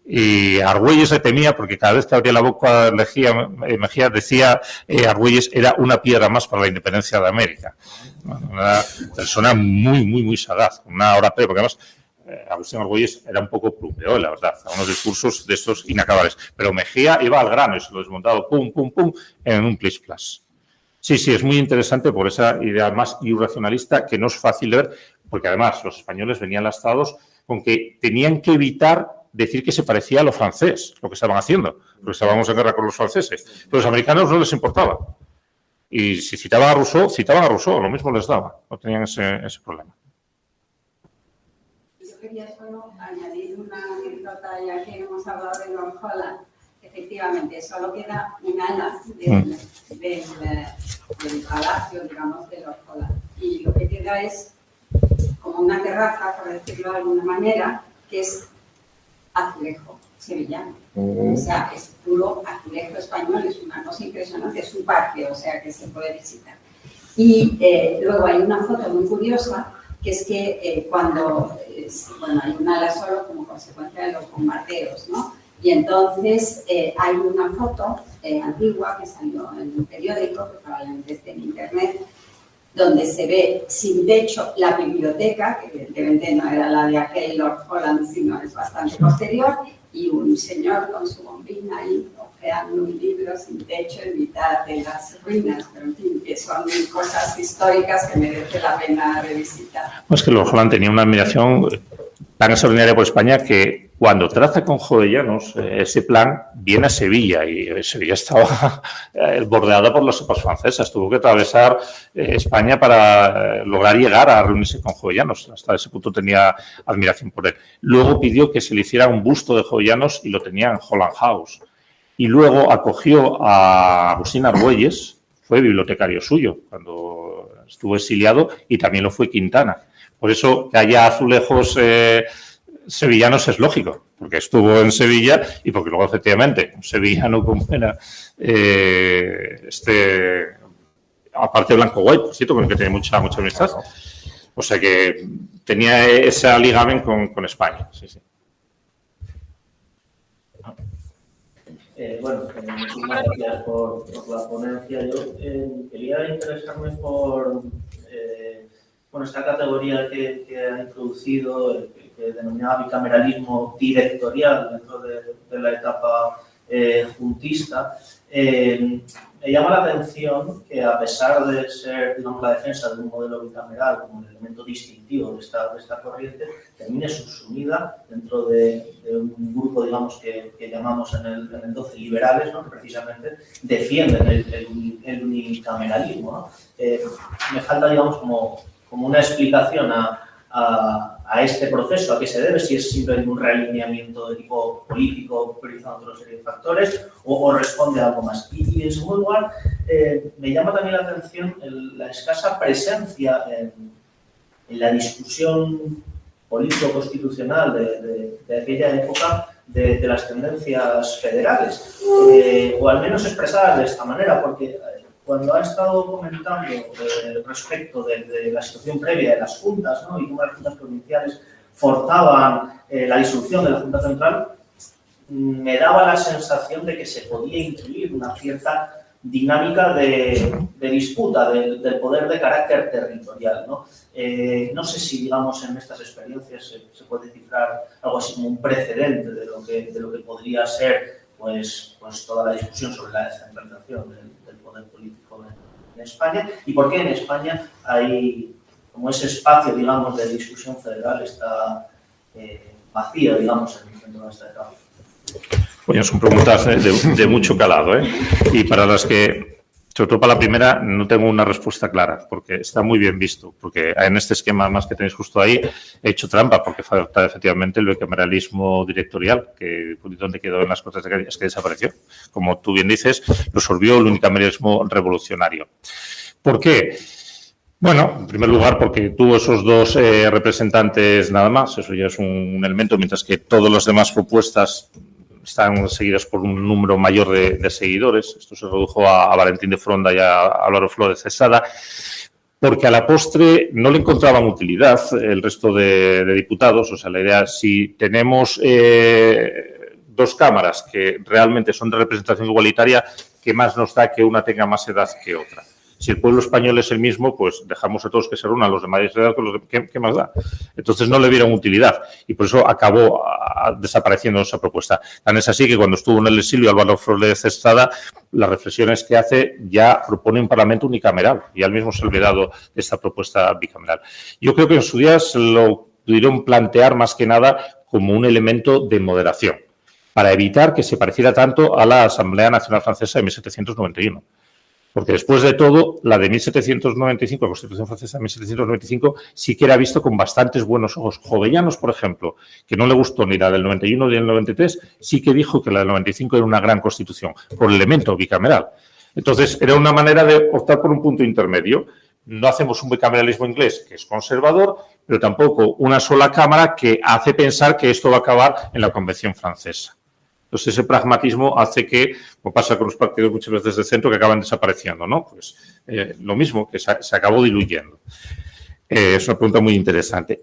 Y Argüelles le temía porque cada vez que abría la boca Mejía decía Argüelles era una piedra más para la independencia de América. Una persona muy sagaz, una oratoria, porque además Agustín Argüelles era un poco plumbeó, la verdad, a unos discursos de estos inacabables. Pero Mejía iba al grano y se lo desmontaba pum, en un plis-plas. Sí, es muy interesante por esa idea más irracionalista que no es fácil de ver, porque además los españoles venían lastrados con que tenían que evitar decir que se parecía a lo francés, lo que estaban haciendo, porque estábamos en guerra con los franceses. Pero los americanos no les importaba. Y si citaban a Rousseau, lo mismo les daba, no tenían ese problema. Yo quería solo añadir una anécdota, ya que hemos hablado de Lord Holland. Efectivamente, solo queda un ala del palacio, digamos, de Lord Holland. Y lo que queda es como una terraza, por decirlo de alguna manera, que es azulejo sevillano. O sea, es puro azulejo español, es una cosa impresionante, es un parque, o sea, que se puede visitar. Y luego hay una foto muy curiosa, que es que cuando, hay un ala solo como consecuencia de los bombardeos, ¿no? Y entonces hay una foto antigua que salió en un periódico, que probablemente esté en internet, donde se ve sin techo la biblioteca, que evidentemente no era la de aquel Lord Holland, sino es bastante posterior, y un señor con su bombina ahí ojeando un libro sin techo en mitad de las ruinas, pero en fin, que son cosas históricas que merece la pena revisitar. Es que Lord Holland tenía una admiración tan extraordinaria por España que Cuando traza con Jovellanos, ese plan viene a Sevilla y Sevilla estaba bordeada por las tropas francesas. Tuvo que atravesar España para lograr llegar a reunirse con Jovellanos. Hasta ese punto tenía admiración por él. Luego pidió que se le hiciera un busto de Jovellanos y lo tenía en Holland House. Y luego acogió a Agustín Argüelles, fue bibliotecario suyo cuando estuvo exiliado, y también lo fue Quintana. Por eso que haya azulejos sevillanos es lógico, porque estuvo en Sevilla y porque luego efectivamente un sevillano como era aparte de Blanco Guay, por cierto, con el que tiene mucha amistad. O sea que tenía esa ligamen con España. Sí, sí. Muchísimas gracias por la ponencia. Yo quería interesarme por esta categoría que ha introducido, que denominaba bicameralismo directorial dentro de la etapa juntista. Me llama la atención que, a pesar de ser, digamos, la defensa de un modelo bicameral como el elemento distintivo de esta corriente, termine subsumida dentro de un grupo, digamos, que llamamos en el 12 liberales, ¿no?, que precisamente defienden el unicameralismo, ¿no? Me falta, digamos, como una explicación a este proceso, a qué se debe, si es simplemente un realineamiento de tipo político priorizando otra serie de factores o responde a algo más. Y en segundo lugar, me llama también la atención la escasa presencia en la discusión político-constitucional de aquella época de las tendencias federales, o al menos expresadas de esta manera, porque cuando ha estado comentando respecto de la situación previa de las juntas, ¿no?, y cómo las juntas provinciales forzaban la disolución de la Junta Central, me daba la sensación de que se podía incluir una cierta dinámica de disputa del poder de carácter territorial, ¿no? No sé si, digamos, en estas experiencias se puede cifrar algo así como un precedente de lo que podría ser pues toda la discusión sobre la descentralización del poder político en España, y por qué en España hay como ese espacio, digamos, de discusión federal está vacío, digamos, en toda esta etapa. Bueno, son preguntas de mucho calado, ¿eh? Y para las que, sobre todo para la primera, no tengo una respuesta clara, porque está muy bien visto, porque en este esquema más que tenéis justo ahí he hecho trampa, porque falta efectivamente el bicameralismo directorial, que donde quedó en las Cortes de Cádiz, es que desapareció. Como tú bien dices, lo absorbió el unicameralismo revolucionario. ¿Por qué? Bueno, en primer lugar, porque tuvo esos dos representantes nada más, eso ya es un elemento, mientras que todas las demás propuestas están seguidas por un número mayor de seguidores. Esto se redujo a Valentín de Fronda y a Álvaro Flores Cesada, porque a la postre no le encontraban utilidad el resto de diputados. O sea, la idea, si tenemos dos cámaras que realmente son de representación igualitaria, ¿qué más nos da que una tenga más edad que otra? Si el pueblo español es el mismo, pues dejamos a todos que se reúnan los de mayor edad, ¿qué más da? Entonces no le vieron utilidad y por eso acabó desapareciendo esa propuesta. Tan es así que cuando estuvo en el exilio Álvaro Flores Cesada, las reflexiones que hace ya propone un parlamento unicameral y al mismo se ha olvidado de esta propuesta bicameral. Yo creo que en su día se lo pudieron plantear más que nada como un elemento de moderación para evitar que se pareciera tanto a la Asamblea Nacional Francesa de 1791. Porque después de todo, la de 1795, la Constitución Francesa de 1795, sí que era visto con bastantes buenos ojos. Jovellanos, por ejemplo, que no le gustó ni la del 91 ni del 93, sí que dijo que la del 95 era una gran Constitución, por el elemento bicameral. Entonces, era una manera de optar por un punto intermedio. No hacemos un bicameralismo inglés que es conservador, pero tampoco una sola Cámara que hace pensar que esto va a acabar en la Convención Francesa. Entonces, ese pragmatismo hace que, como pasa con los partidos muchas veces de centro, que acaban desapareciendo, ¿no? Pues lo mismo, que se acabó diluyendo. Es una pregunta muy interesante.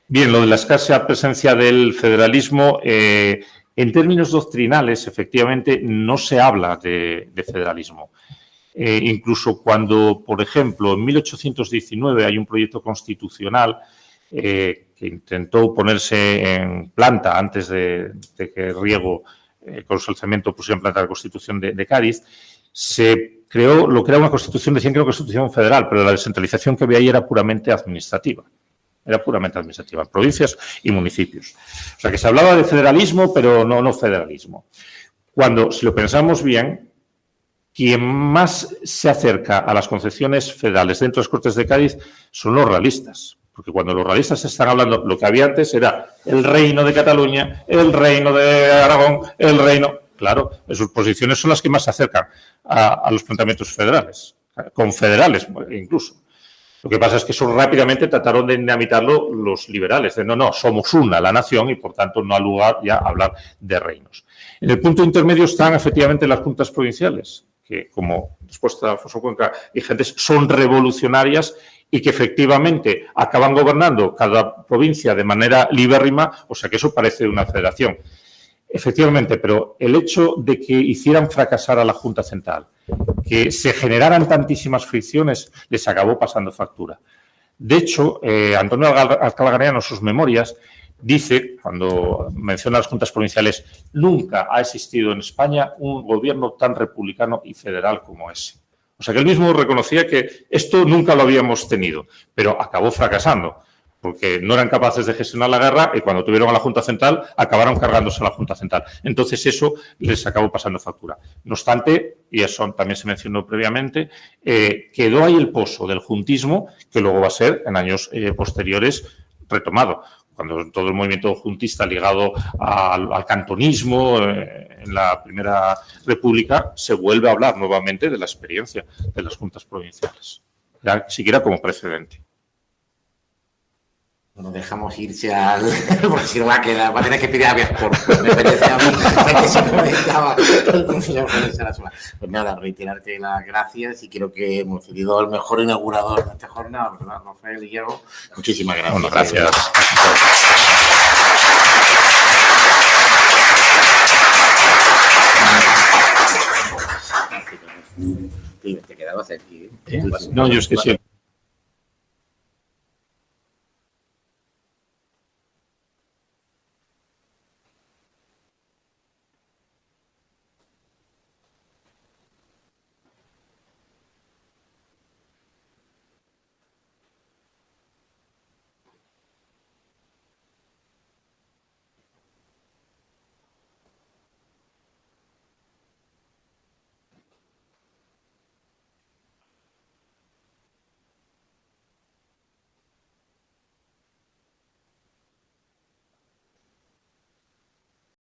Bien, lo de la escasa presencia del federalismo, en términos doctrinales, efectivamente, no se habla de federalismo. Incluso cuando, por ejemplo, en 1819 hay un proyecto constitucional que intentó ponerse en planta antes de que Riego con su alzamiento pusiera en planta la Constitución de Cádiz, se creó lo que era una Constitución, decían que era una Constitución federal, pero la descentralización que había ahí era puramente administrativa. era puramente administrativa, provincias y municipios. O sea, que se hablaba de federalismo, pero no federalismo. Cuando, si lo pensamos bien, quien más se acerca a las concepciones federales dentro de las Cortes de Cádiz son los realistas. Porque cuando los realistas están hablando, lo que había antes era el reino de Cataluña, el reino de Aragón, el reino... Claro, sus posiciones son las que más se acercan a los planteamientos federales, confederales incluso. Lo que pasa es que eso rápidamente trataron de dinamitarlo los liberales, de no, somos una, la nación, y por tanto no ha lugar ya a hablar de reinos. En el punto intermedio están efectivamente las juntas provinciales, que como respuesta a Alfonso Cuenca y gentes son revolucionarias y que efectivamente acaban gobernando cada provincia de manera libérrima, o sea que eso parece una federación. Efectivamente, pero el hecho de que hicieran fracasar a la Junta Central, que se generaran tantísimas fricciones, les acabó pasando factura. De hecho, Antonio Alcalá Granero en sus memorias dice, cuando menciona las juntas provinciales, nunca ha existido en España un gobierno tan republicano y federal como ese. O sea que él mismo reconocía que esto nunca lo habíamos tenido, pero acabó fracasando, porque no eran capaces de gestionar la guerra y cuando tuvieron a la Junta Central acabaron cargándose a la Junta Central. Entonces eso les acabó pasando factura. No obstante, y eso también se mencionó previamente, quedó ahí el pozo del juntismo que luego va a ser en años posteriores retomado. Cuando todo el movimiento juntista ligado al cantonismo en la Primera República se vuelve a hablar nuevamente de la experiencia de las juntas provinciales, ya siquiera como precedente. Bueno, dejamos irse al... Porque si no va a tener que pedir a viajar por... Me apetece a mí que se comentaba el señor Juan Sarasola. Pues nada, reiterarte las gracias y creo que hemos tenido el mejor inaugurador de esta jornada, ¿verdad, Rafael y Diego? Muchísimas gracias. Bueno, gracias. Te quedabas aquí. No, yo es que sí.